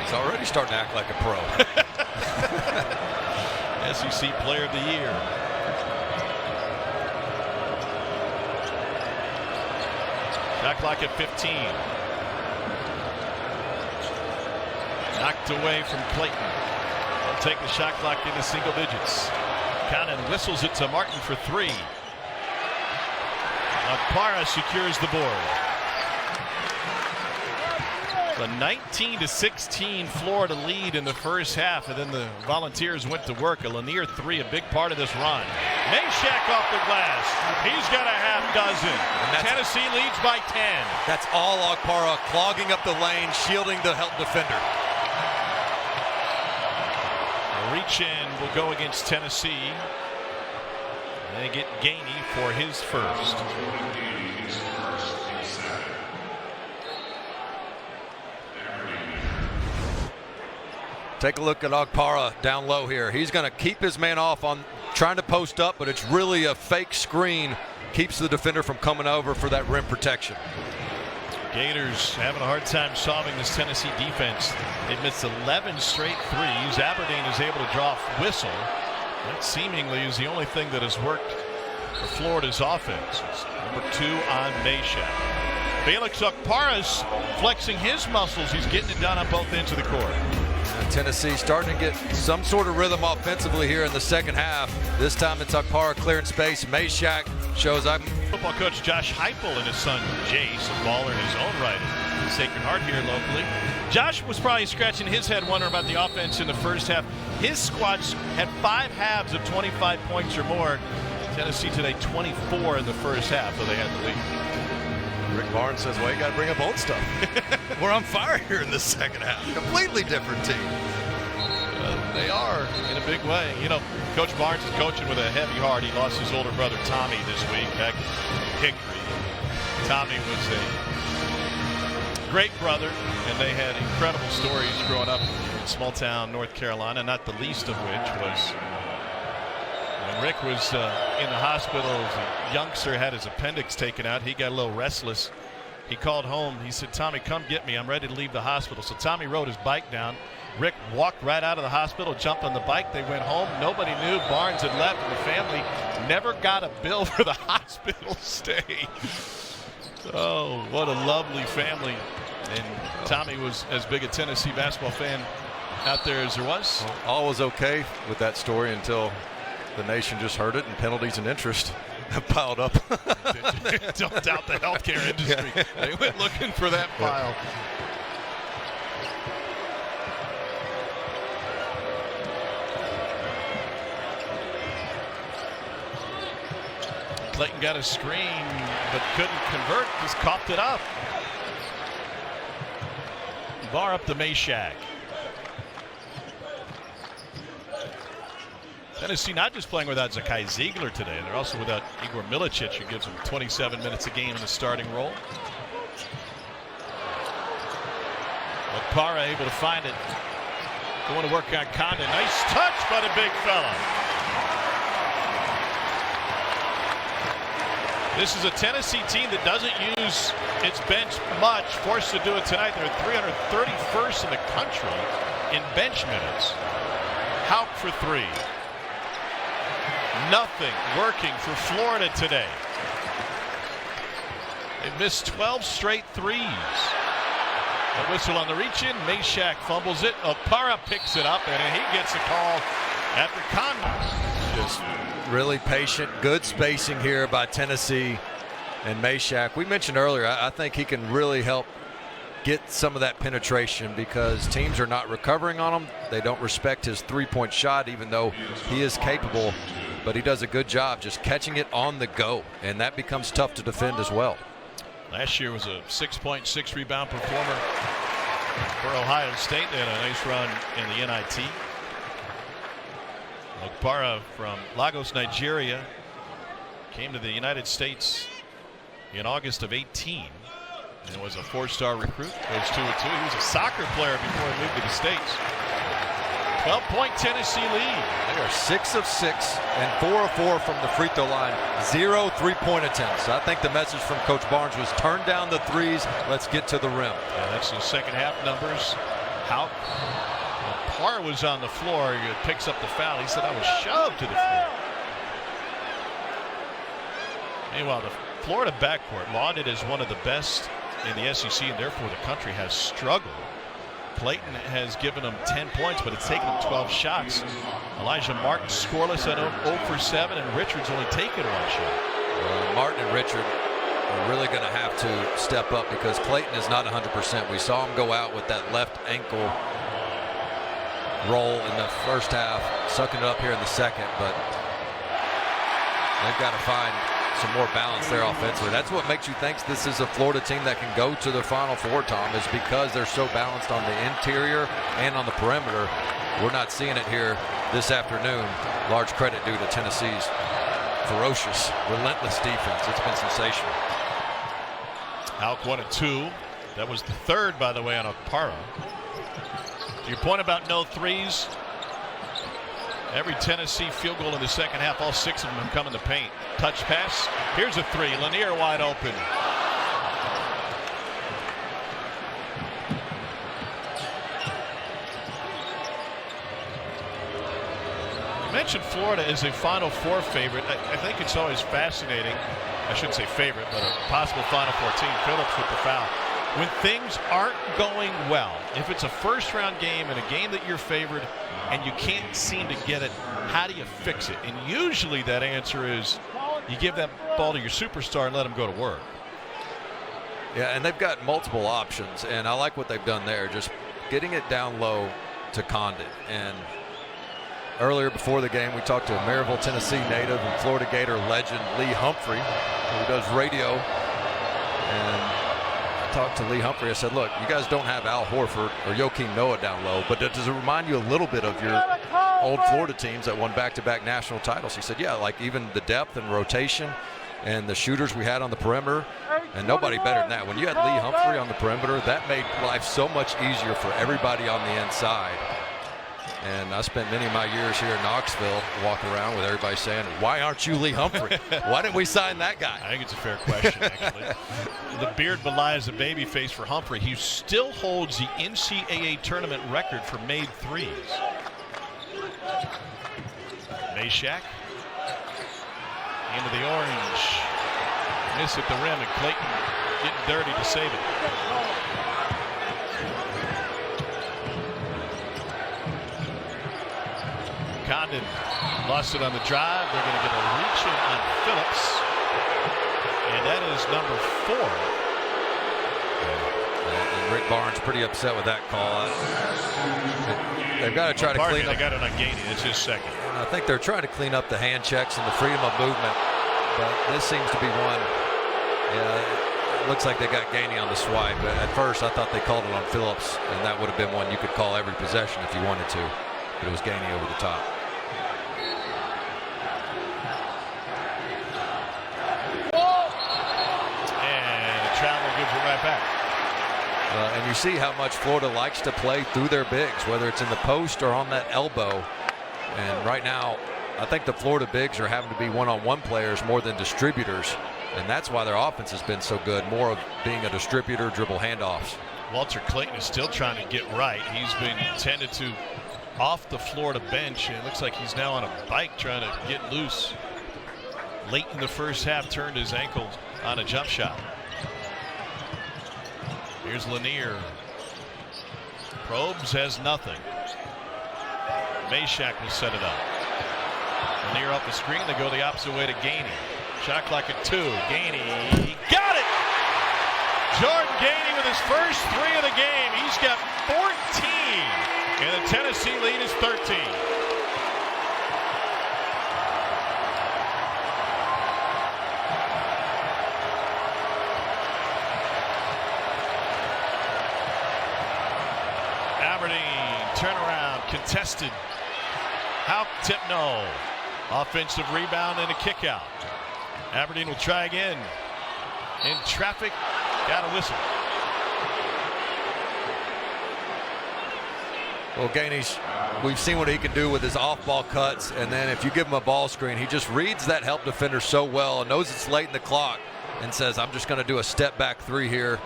He's already starting to act like a pro. SEC Player of the Year. Shot clock at 15. Knocked away from Clayton. They'll take the shot clock into single digits. Condon whistles it to Martin for 3. Okpara secures the board. The 19-16 Florida lead in the first half, and then the Volunteers went to work. A Lanier 3, a big part of this run. Meshack off the glass. He's got a half dozen. Tennessee leads by 10. That's all Okpara, clogging up the lane, shielding the help defender. A reach in will go against Tennessee. And they get Gainey for his first. Take a look at Okpara down low here. He's going to keep his man off on trying to post up, but it's really a fake screen. Keeps the defender from coming over for that rim protection. Gators having a hard time solving this Tennessee defense. They've missed 11 straight threes. Aberdeen is able to draw a whistle. That seemingly is the only thing that has worked for Florida's offense. It's number 2 on Meshack. Felix Okpara's flexing his muscles. He's getting it done on both ends of the court. Tennessee starting to get some sort of rhythm offensively here in the second half. This time it's Okpara clearing space. Meshack shows up. Football coach Josh Heupel and his son Jace, a baller in his own right at Sacred Heart here locally. Josh was probably scratching his head wondering about the offense in the first half. His squad had 5 halves of 25 points or more. Tennessee today 24 in the first half, so they had the lead. Rick Barnes says, well, you got to bring up old stuff. We're on fire here in the second half. Completely different team. They are in a big way. You know, Coach Barnes is coaching with a heavy heart. He lost his older brother Tommy this week back in Hickory. Tommy was a great brother, and they had incredible stories growing up in small town North Carolina, not the least of which was when Rick was in the hospital as a youngster, had his appendix taken out. He got a little restless. He called home. He said, Tommy, come get me. I'm ready to leave the hospital. So Tommy rode his bike down. Rick walked right out of the hospital, jumped on the bike. They went home. Nobody knew Barnes had left, and the family never got a bill for the hospital stay. Oh, what a lovely family. And Tommy was as big a Tennessee basketball fan out there as there was. Well, all was okay with that story until the nation just heard it, and penalties and interest have piled up. Don't doubt the healthcare industry. Yeah. They went looking for that file. Clayton got a screen, but couldn't convert. Just coughed it up. Bar up to Meshack. Tennessee not just playing without Zakai Ziegler today, they're also without Igor Milicic, who gives them 27 minutes a game in the starting role. Okpara able to find it. Going to work on Condon. Nice touch by the big fella. This is a Tennessee team that doesn't use its bench much, forced to do it tonight. They're 331st in the country in bench minutes. Houck for 3. Nothing working for Florida today. They've missed 12 straight threes. A whistle on the reach-in. Meshack fumbles it. Okpara picks it up, and he gets a call after Condon. Just really patient, good spacing here by Tennessee and Meshack. We mentioned earlier, I think he can really help get some of that penetration because teams are not recovering on him. They don't respect his three-point shot, even though he is capable. But he does a good job just catching it on the go, and that becomes tough to defend as well. Last year was a 6.6 rebound performer for Ohio State. They had a nice run in the NIT. Okpara from Lagos, Nigeria, came to the United States in August of 18 and was a 4-star recruit. Goes 2-2. He was a soccer player before he moved to the States. 12-point Tennessee lead. They are 6 of 6 and 4 of 4 from the free throw line. 0 3-point attempts. I think the message from Coach Barnes was turn down the threes. Let's get to the rim. Yeah, that's the second half numbers. Houck. Parr was on the floor. He picks up the foul. He said, I was shoved to the floor. Meanwhile, the Florida backcourt, lauded as one of the best in the SEC and therefore the country, has struggled. Clayton has given them 10 points, but it's taken them 12 shots. Elijah Martin scoreless at 0 for 7, and Richards only taken 1 shot. Martin and Richard are really going to have to step up because Clayton is not 100%. We saw him go out with that left ankle roll in the first half, sucking it up here in the second, but they've got to find some more balance there offensively. That's what makes you think this is a Florida team that can go to the Final Four, Tom, is because they're so balanced on the interior and on the perimeter. We're not seeing it here this afternoon. Large credit due to Tennessee's ferocious, relentless defense. It's been sensational. Houck 1 of 2. That was the third, by the way, on Okpara. To your point about no threes, every Tennessee field goal in the second half, all 6 of them come in the paint. Touch pass. Here's a 3. Lanier wide open. You mentioned Florida is a Final Four favorite. I think it's always fascinating. I shouldn't say favorite, but a possible Final Four team. Phillips with the foul. When things aren't going well, if it's a first-round game and a game that you're favored and you can't seem to get it, how do you fix it? And usually that answer is you give that ball to your superstar and let him go to work. Yeah, and they've got multiple options, and I like what they've done there, just getting it down low to Condon. And earlier before the game, we talked to Maryville, Tennessee native and Florida Gator legend Lee Humphrey, who does radio. And I talked to Lee Humphrey. I said, look, you guys don't have Al Horford or Joakim Noah down low, but does it remind you a little bit of your old Florida teams that won back-to-back national titles? He said, yeah, like even the depth and rotation and the shooters we had on the perimeter, and nobody better than that. When you had Lee Humphrey on the perimeter, that made life so much easier for everybody on the inside. And I spent many of my years here in Knoxville walking around with everybody saying, why aren't you Lee Humphrey? Why didn't we sign that guy? I think it's a fair question, actually. The beard belies the baby face for Humphrey. He still holds the NCAA tournament record for made threes. Meshack into the orange. Miss at the rim, and Clayton getting dirty to save it. Condon lost it on the drive. They're going to get a reach in on Phillips. And that is number 4. And Rick Barnes pretty upset with that call. They've got to try to clean up. They got it on Gainey. It's his second. I think they're trying to clean up the hand checks and the freedom of movement. But this seems to be one. Yeah, it looks like they got Gainey on the swipe. But at first, I thought they called it on Phillips, and that would have been one you could call every possession if you wanted to. But it was Gainey over the top. Right back. And you see how much Florida likes to play through their bigs, whether it's in the post or on that elbow. And right now, I think the Florida bigs are having to be one-on-one players more than distributors. And that's why their offense has been so good, more of being a distributor, dribble handoffs. Walter Clayton is still trying to get right. He's been tended to off the Florida bench, and it looks like he's now on a bike trying to get loose. Late in the first half, turned his ankle on a jump shot. Here's Lanier. Probes has nothing. Meshack will set it up. Lanier off the screen. They go the opposite way to Gainey. Shot clock at 2. Gainey got it! Jordan Gainey with his first 3 of the game. He's got 14. And the Tennessee lead is 13. Turnaround contested. How tip no. Offensive rebound and a kick out. Aberdeen will try again. In traffic, got a whistle. Well, Gainey's, we've seen what he can do with his off-ball cuts, and then if you give him a ball screen, he just reads that help defender so well and knows it's late in the clock and says, I'm just going to do a step-back 3 here.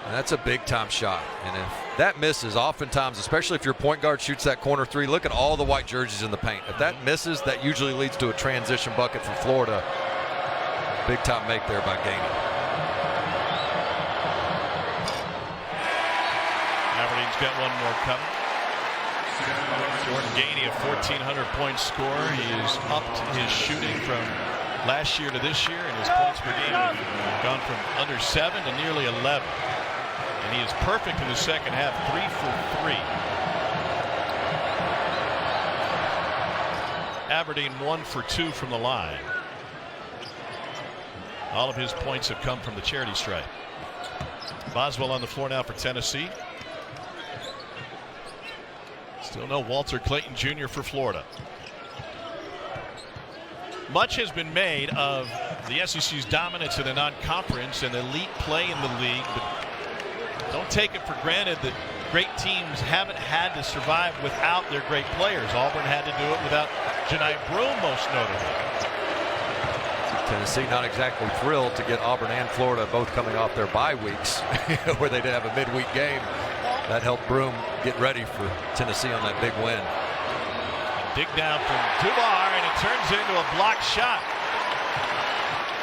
And that's a big-time shot. And if that misses, oftentimes, especially if your point guard shoots that corner 3, look at all the white jerseys in the paint. If that misses, that usually leads to a transition bucket for Florida. Big-time make there by Gainey. Aberdeen's got one more coming. Jordan Gainey, a 1,400-point scorer. He has upped his shooting from last year to this year, and his points per game have gone from under 7 to nearly 11. And he is perfect in the second half, 3 for 3. Aberdeen 1 for 2 from the line. All of his points have come from the charity stripe. Boswell on the floor now for Tennessee. Still no Walter Clayton Jr. for Florida. Much has been made of the SEC's dominance in the non-conference and elite play in the league, but don't take it for granted that great teams haven't had to survive without their great players. Auburn had to do it without Janai Broome, most notably. Tennessee not exactly thrilled to get Auburn and Florida both coming off their bye weeks where they did have a midweek game. That helped Broome get ready for Tennessee on that big win. Dig down from Dubar, and it turns into a blocked shot.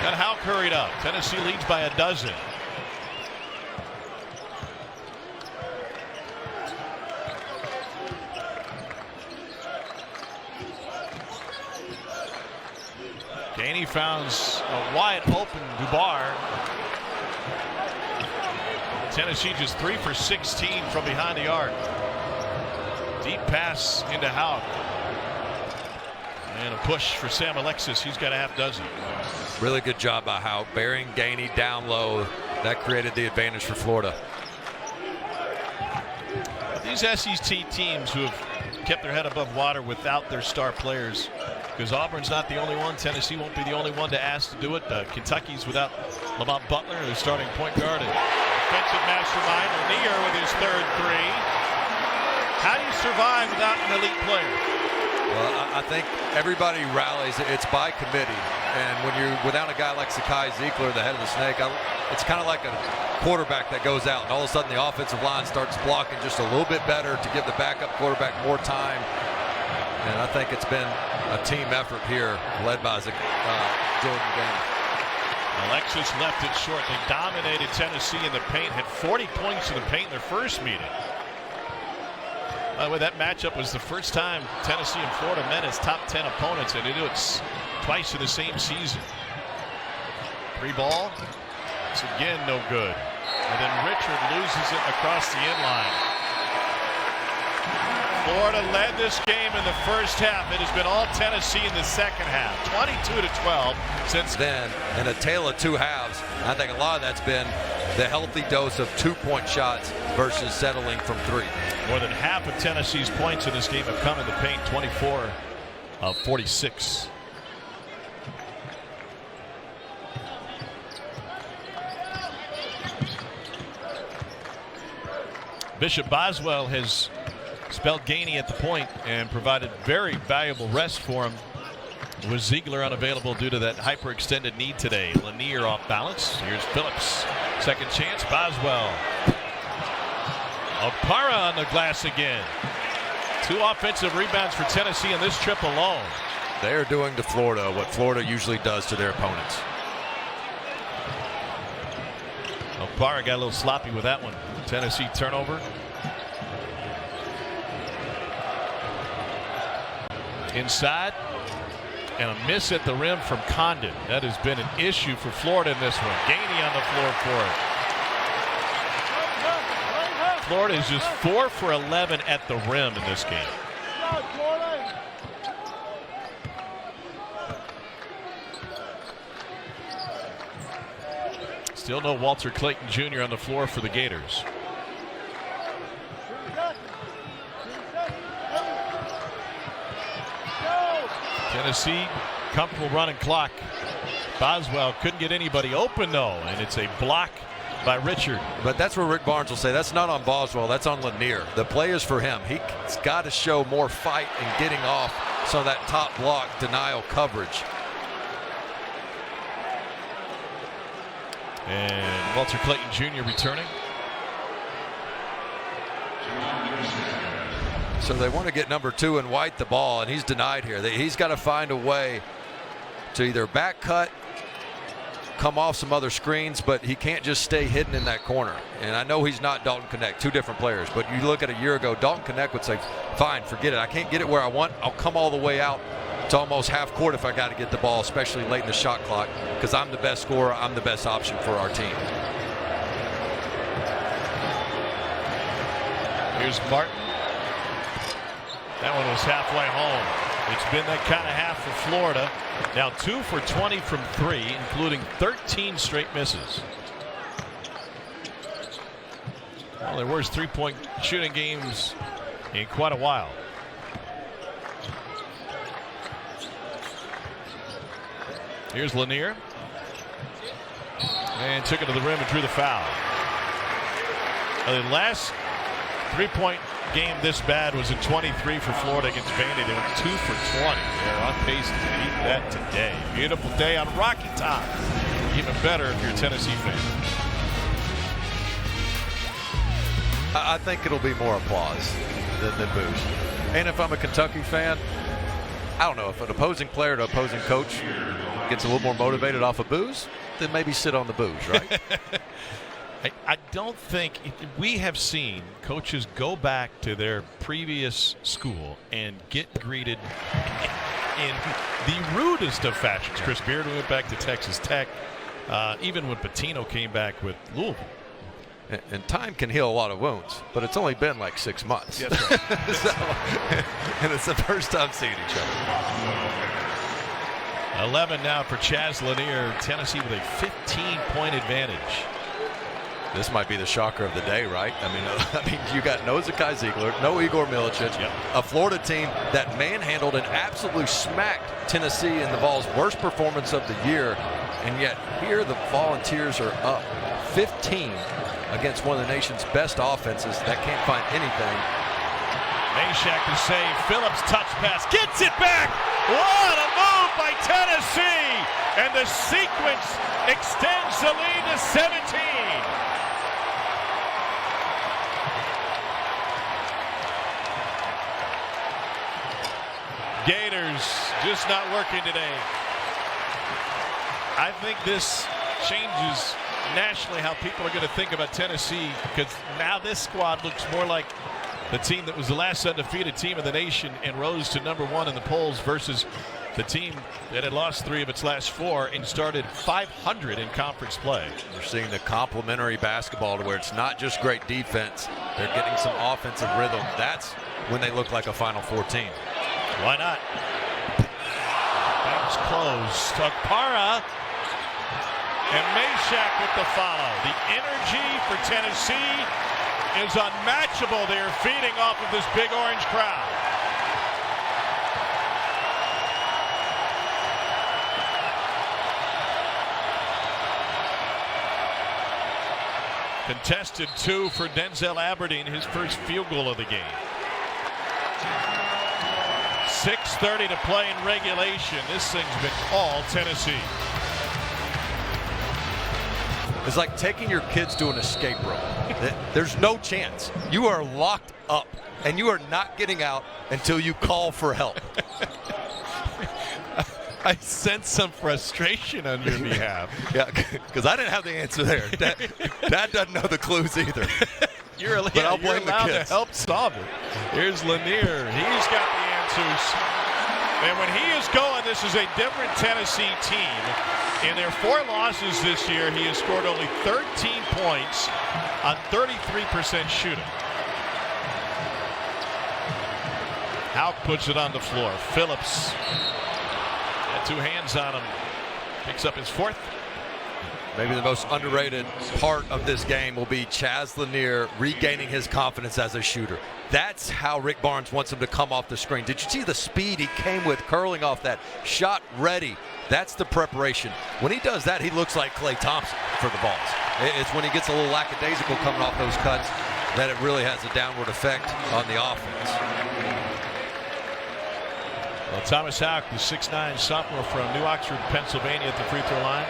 Got Houck hurried up. Tennessee leads by 12. Gainey founds a wide open Dubar. Tennessee just 3 for 16 from behind the arc. Deep pass into Houck. And a push for Sam Alexis. He's got a half dozen. Really good job by Houck. Burying Gainey down low. That created the advantage for Florida. These SEC teams who have kept their head above water without their star players, because Auburn's not the only one. Tennessee won't be the only one to ask to do it. Kentucky's without Lamont Butler, their starting point guard. And defensive mastermind Lanier with his third three. How do you survive without an elite player? Well, I think everybody rallies. It's by committee. And when you're without a guy like Sakai Ziegler, the head of the snake, it's kind of like a quarterback that goes out, and all of a sudden the offensive line starts blocking just a little bit better to give the backup quarterback more time. And I think it's been a team effort here led by Jordan Gainey. Alexis left it short. They dominated Tennessee in the paint, had 40 points in the paint in their first meeting. By the way, that matchup was the first time Tennessee and Florida met as top 10 opponents, and they do it twice in the same season. Free ball. It's again no good. And then Richard loses it across the inline. Florida led this game in the first half. It has been all Tennessee in the second half. 22-12 since then. And a tale of two halves. I think a lot of that's been the healthy dose of 2-point shots versus settling from 3. More than half of Tennessee's points in this game have come in the paint. 24 of 46. Bishop Boswell has spelled Gainey at the point and provided very valuable rest for him. Was Ziegler unavailable due to that hyperextended knee today? Lanier off balance. Here's Phillips. Second chance. Boswell. Okpara on the glass again. 2 offensive rebounds for Tennessee in this trip alone. They're doing to Florida what Florida usually does to their opponents. Okpara got a little sloppy with that one. Tennessee turnover. Inside. And a miss at the rim from Condon. That has been an issue for Florida in this one. Gainey on the floor for it. Florida is just 4 for 11 at the rim in this game. Still no Walter Clayton Jr. on the floor for the Gators. Tennessee, comfortable running clock. Boswell couldn't get anybody open though, and it's a block by Richard. But that's where Rick Barnes will say that's not on Boswell, that's on Lanier. The play is for him. He's got to show more fight and getting off some of that top block denial coverage. And Walter Clayton Jr. returning. So they want to get number 2 and White the ball, and he's denied here. He's got to find a way to either back cut, come off some other screens, but he can't just stay hidden in that corner. And I know he's not Dalton Knecht, 2 different players, but you look at a year ago, Dalton Knecht would say, fine, forget it. I can't get it where I want. I'll come all the way out to almost half court if I got to get the ball, especially late in the shot clock, because I'm the best scorer. I'm the best option for our team. Here's Martin. That one was halfway home. It's been that kind of half for Florida. Now 2 for 20 from 3, including 13 straight misses. Well, their worst 3-point shooting games in quite a while. Here's Lanier. And took it to the rim and drew the foul. The last 3-point game this bad was in 23 for Florida against Vandy. They went 2 for 20. They're on pace to beat that today. Beautiful day on Rocky Top. Even better if you're a Tennessee fan. I think it'll be more applause than boos. And if I'm a Kentucky fan, I don't know, if an opposing player to opposing coach gets a little more motivated off of boos, then maybe sit on the boos, right? I don't think we have seen coaches go back to their previous school and get greeted in the rudest of fashions. Chris Beard went back to Texas Tech, even when Pitino came back with Louisville. And time can heal a lot of wounds, but it's only been like 6 months. That's right. So, and it's the first time seeing each other. 11 now for Chaz Lanier. Tennessee with a 15-point advantage. This might be the shocker of the day, right? I mean, you got no Zakai Ziegler, no Igor Milicic, a Florida team that manhandled and absolutely smacked Tennessee in the Vols' worst performance of the year, and yet here the Volunteers are up 15 against one of the nation's best offenses that can't find anything. Meshack to save. Phillips touch pass. Gets it back. What a move by Tennessee. And the sequence extends the lead to 17. Gators just not working today. I think this changes nationally how people are going to think about Tennessee, because now this squad looks more like the team that was the last undefeated team in the nation and rose to #1 in the polls versus the team that had lost 3 of its last 4 and started 500 in conference play. We're seeing the complementary basketball to where it's not just great defense. They're getting some offensive rhythm. That's when they look like a Final Four team. Why not? Banks close. Takpara and Meshack with the follow. The energy for Tennessee is unmatchable. They're feeding off of this big orange crowd. Contested 2 for Denzel Aberdeen, his first field goal of the game. 6:30 to play in regulation. This thing's been all Tennessee. It's like taking your kids to an escape room. There's no chance. You are locked up, and you are not getting out until you call for help. I sense some frustration on your behalf. Yeah, because I didn't have the answer there. Dad doesn't know the clues either. But I'll blame the kids. To help solve it. Here's Lanier. He's got the answers. And when he is going, this is a different Tennessee team. In their 4 losses this year, he has scored only 13 points on 33% shooting. Houck puts it on the floor. Phillips got 2 hands on him. Picks up his 4th. Maybe the most underrated part of this game will be Chaz Lanier regaining his confidence as a shooter. That's how Rick Barnes wants him to come off the screen. Did you see the speed he came with curling off that shot ready? That's the preparation. When he does that, he looks like Klay Thompson for the Vols. It's when he gets a little lackadaisical coming off those cuts that it really has a downward effect on the offense. Well, Thomas Houck, the 6'9" sophomore from New Oxford, Pennsylvania, at the free throw line.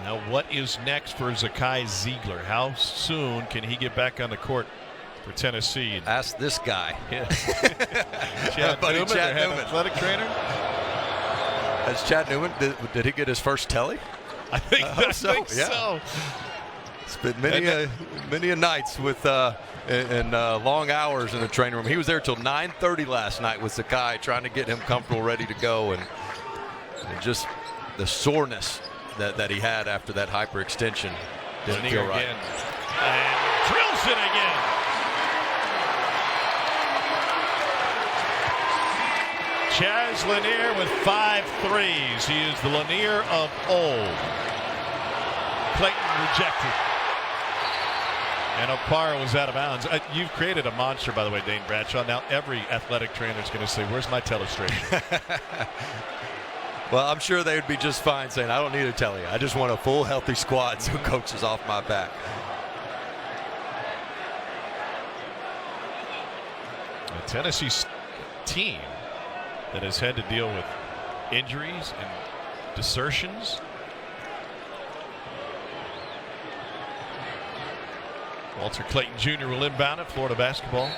Now, what is next for Zakai Ziegler? How soon can he get back on the court for Tennessee? Ask this guy. Yeah. Chad Newman, Chad Newman, athletic trainer. Has Chad Newman, did he get his first telly? I think so. It's been many a nights with and long hours in the training room. He was there till 9:30 last night with Zakai, trying to get him comfortable, ready to go, and just the soreness that he had after that hyperextension didn't feel right. Again. And drills it again. Chaz Lanier with 5 threes. He is the Lanier of old. Clayton rejected. And Okpara was out of bounds. You've created a monster, by the way, Dane Bradshaw. Now every athletic trainer is going to say, where's my telestration? Well, I'm sure they would be just fine saying, I don't need to tell you. I just want a full, healthy squad so coach is off my back. A Tennessee team that has had to deal with injuries and desertions. Walter Clayton Jr. will inbound it. Florida basketball.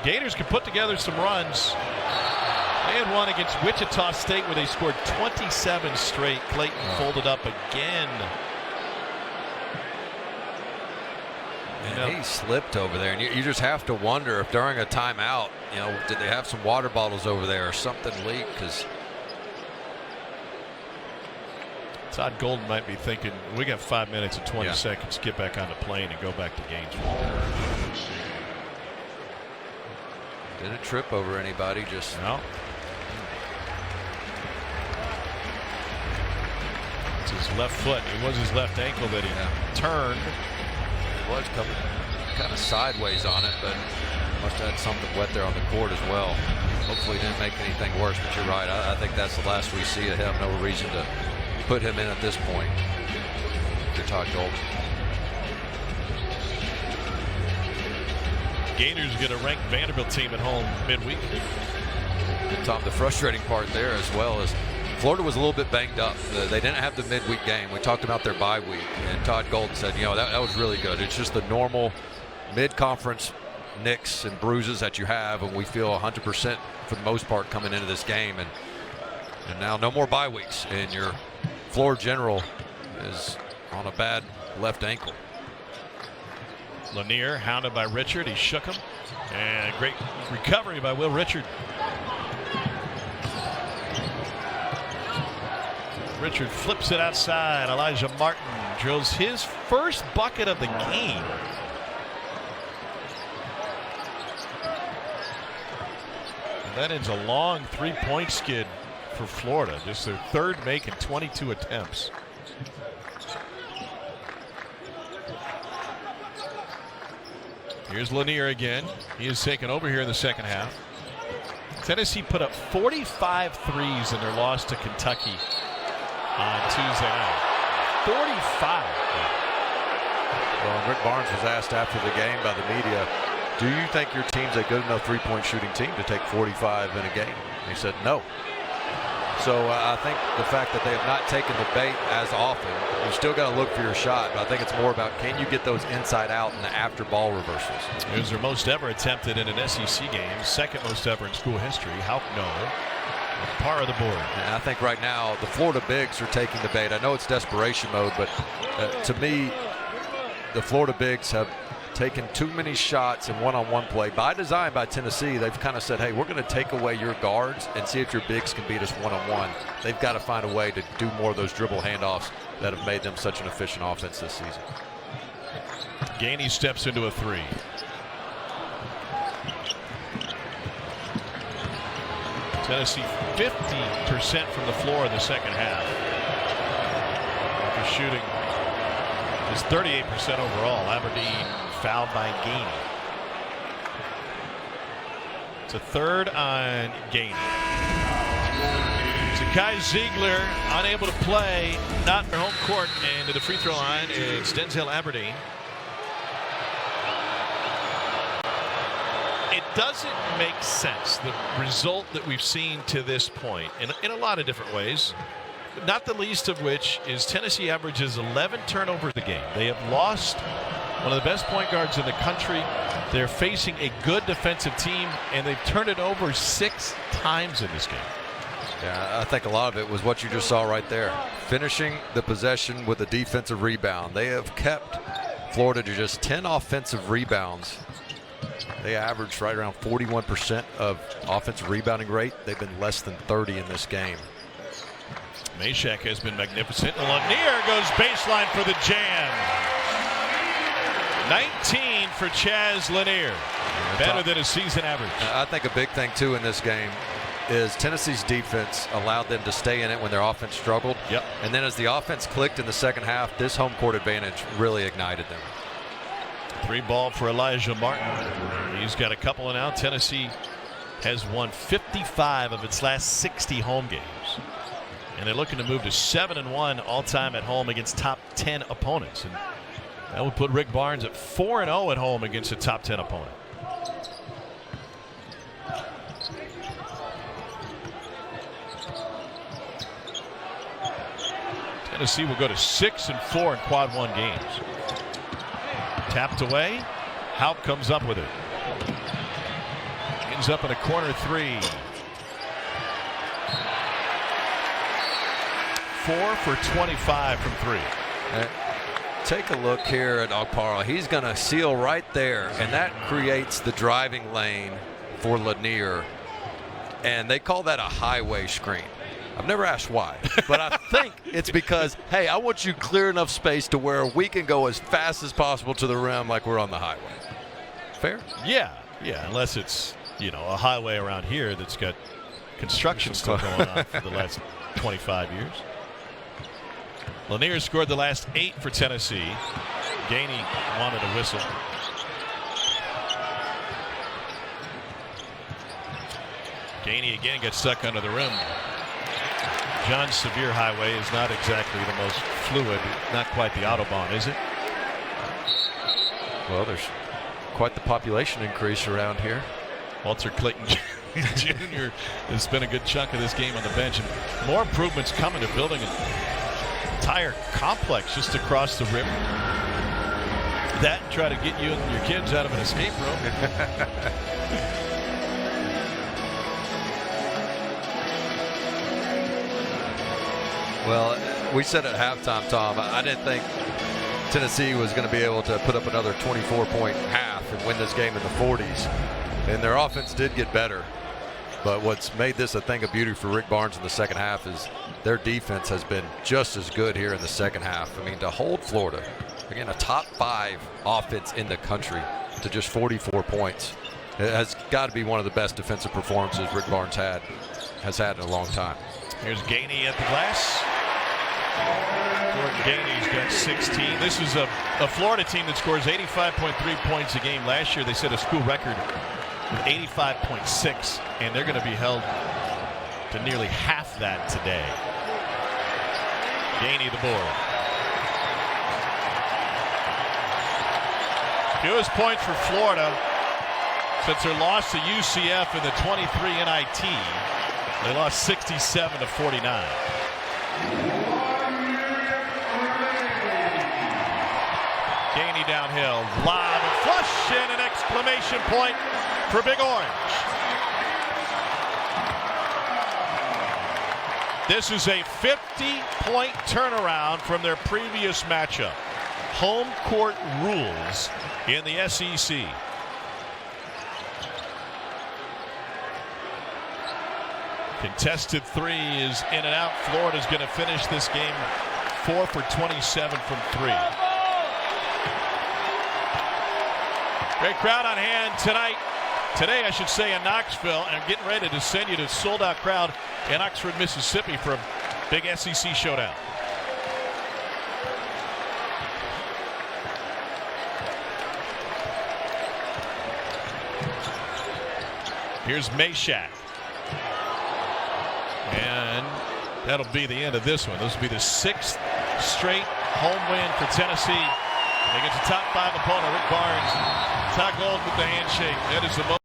Gators can put together some runs. They had one against Wichita State where they scored 27 straight. Clayton folded up again. And he slipped over there, and you just have to wonder if during a timeout, did they have some water bottles over there or something leak? Because Todd Golden might be thinking, we got 5 minutes and 20 seconds, get back on the plane and go back to Gainesville. Didn't trip over anybody, just no. It's his left foot. It was his left ankle that he turned. It was coming kind of sideways on it, but must have had something wet there on the court as well. Hopefully, didn't make anything worse. But you're right. I think that's the last we see of him. No reason to put him in at this point. You're Todd Golden. Gators get a ranked Vanderbilt team at home midweek. And Tom, the frustrating part there as well is Florida was a little bit banged up. They didn't have the midweek game. We talked about their bye week, and Todd Golden said, that was really good. It's just the normal mid-conference nicks and bruises that you have, and we feel 100% for the most part coming into this game. And now no more bye weeks, and your floor general is on a bad left ankle. Lanier hounded by Richard. He shook him. And great recovery by Will Richard. Richard flips it outside. Elijah Martin drills his first bucket of the game. And that ends a long three-point skid for Florida. Just their third make in 22 attempts. Here's Lanier again. He is taken over here in the second half. Tennessee put up 45 threes in their loss to Kentucky on Tuesday night. 45. Well, Rick Barnes was asked after the game by the media, do you think your team's a good enough three-point shooting team to take 45 in a game? And he said no. So I think the fact that they have not taken the bait as often, you still got to look for your shot. But I think it's more about, can you get those inside out and the after ball reversals? It was their most ever attempted in an SEC game, second most ever in school history. How no? Par of the board. And I think right now the Florida bigs are taking the bait. I know it's desperation mode, but to me, the Florida bigs have taken too many shots in one-on-one play by design by Tennessee. They've kind of said, hey, we're going to take away your guards and see if your bigs can beat us one-on-one. They've got to find a way to do more of those dribble handoffs that have made them such an efficient offense this season. Gainey steps into a three. Tennessee 50% from the floor in the second half. After shooting is 38% overall. Aberdeen fouled by Gainey. It's a third on Gainey. Zakai Ziegler unable to play, not their home court, and to the free throw line is Denzel Aberdeen. It doesn't make sense, the result that we've seen to this point, in a lot of different ways. Not the least of which is Tennessee averages 11 turnovers a game. They have lost one of the best point guards in the country. They're facing a good defensive team, and they've turned it over 6 times in this game. Yeah, I think a lot of it was what you just saw right there. Finishing the possession with a defensive rebound. They have kept Florida to just 10 offensive rebounds. They averaged right around 41% of offensive rebounding rate. They've been less than 30 in this game. Meshack has been magnificent. Lanier goes baseline for the jam. 19 for Chaz Lanier. Better than his season average. I think a big thing, too, in this game is Tennessee's defense allowed them to stay in it when their offense struggled. Yep. And then as the offense clicked in the second half, this home court advantage really ignited them. 3 ball for Elijah Martin. He's got a couple now. Tennessee has won 55 of its last 60 home games. And they're looking to move to 7-1 all-time at home against top 10 opponents. And that would put Rick Barnes at 4-0 at home against a top 10 opponent. Tennessee will go to 6-4 in quad 1 games. Tapped away. Haupt comes up with it. Ends up in a corner 3. 4 for 25 from 3. Take a look here at Okpara. He's going to seal right there, and that creates the driving lane for Lanier. And they call that a highway screen. I've never asked why, but I think it's because, hey, I want you clear enough space to where we can go as fast as possible to the rim like we're on the highway. Fair? Yeah, unless it's, a highway around here that's got construction still going on for the last 25 years. Lanier scored the last 8 for Tennessee. Gainey wanted a whistle. Gainey again gets stuck under the rim. John Sevier Highway is not exactly the most fluid, not quite the Autobahn, is it? Well, there's quite the population increase around here. Walter Clayton Jr. has spent a good chunk of this game on the bench, and more improvements coming to building an entire complex just across the river. That and try to get you and your kids out of an escape room. Well, we said at halftime, Tom, I didn't think Tennessee was going to be able to put up another 24-point half and win this game in the 40s. And their offense did get better. But what's made this a thing of beauty for Rick Barnes in the second half is their defense has been just as good here in the second half. I mean, to hold Florida, again, a top 5 offense in the country to just 44 points, it has got to be one of the best defensive performances Rick Barnes has had in a long time. Here's Gainey at the glass. Jordan Gainey's got 16. This is a Florida team that scores 85.3 points a game. Last year they set a school record with 85.6, and they're going to be held to nearly half that today. Gainey the board. Fewest points for Florida since their loss to UCF in the 23 NIT. They lost 67-49. Gainey downhill, lob and flush, and an exclamation point for Big Orange. This is a 50-point turnaround from their previous matchup. Home court rules in the SEC. Contested 3 is in and out. Florida's going to finish this game 4 for 27 from 3. Great crowd on hand tonight. Today, I should say, in Knoxville, and getting ready to send you to a sold-out crowd in Oxford, Mississippi for a big SEC showdown. Here's Meshack. And that'll be the end of this one. This will be the 6th straight home win for Tennessee against a top 5 opponent, Rick Barnes. Todd Gold with the handshake. That is the most.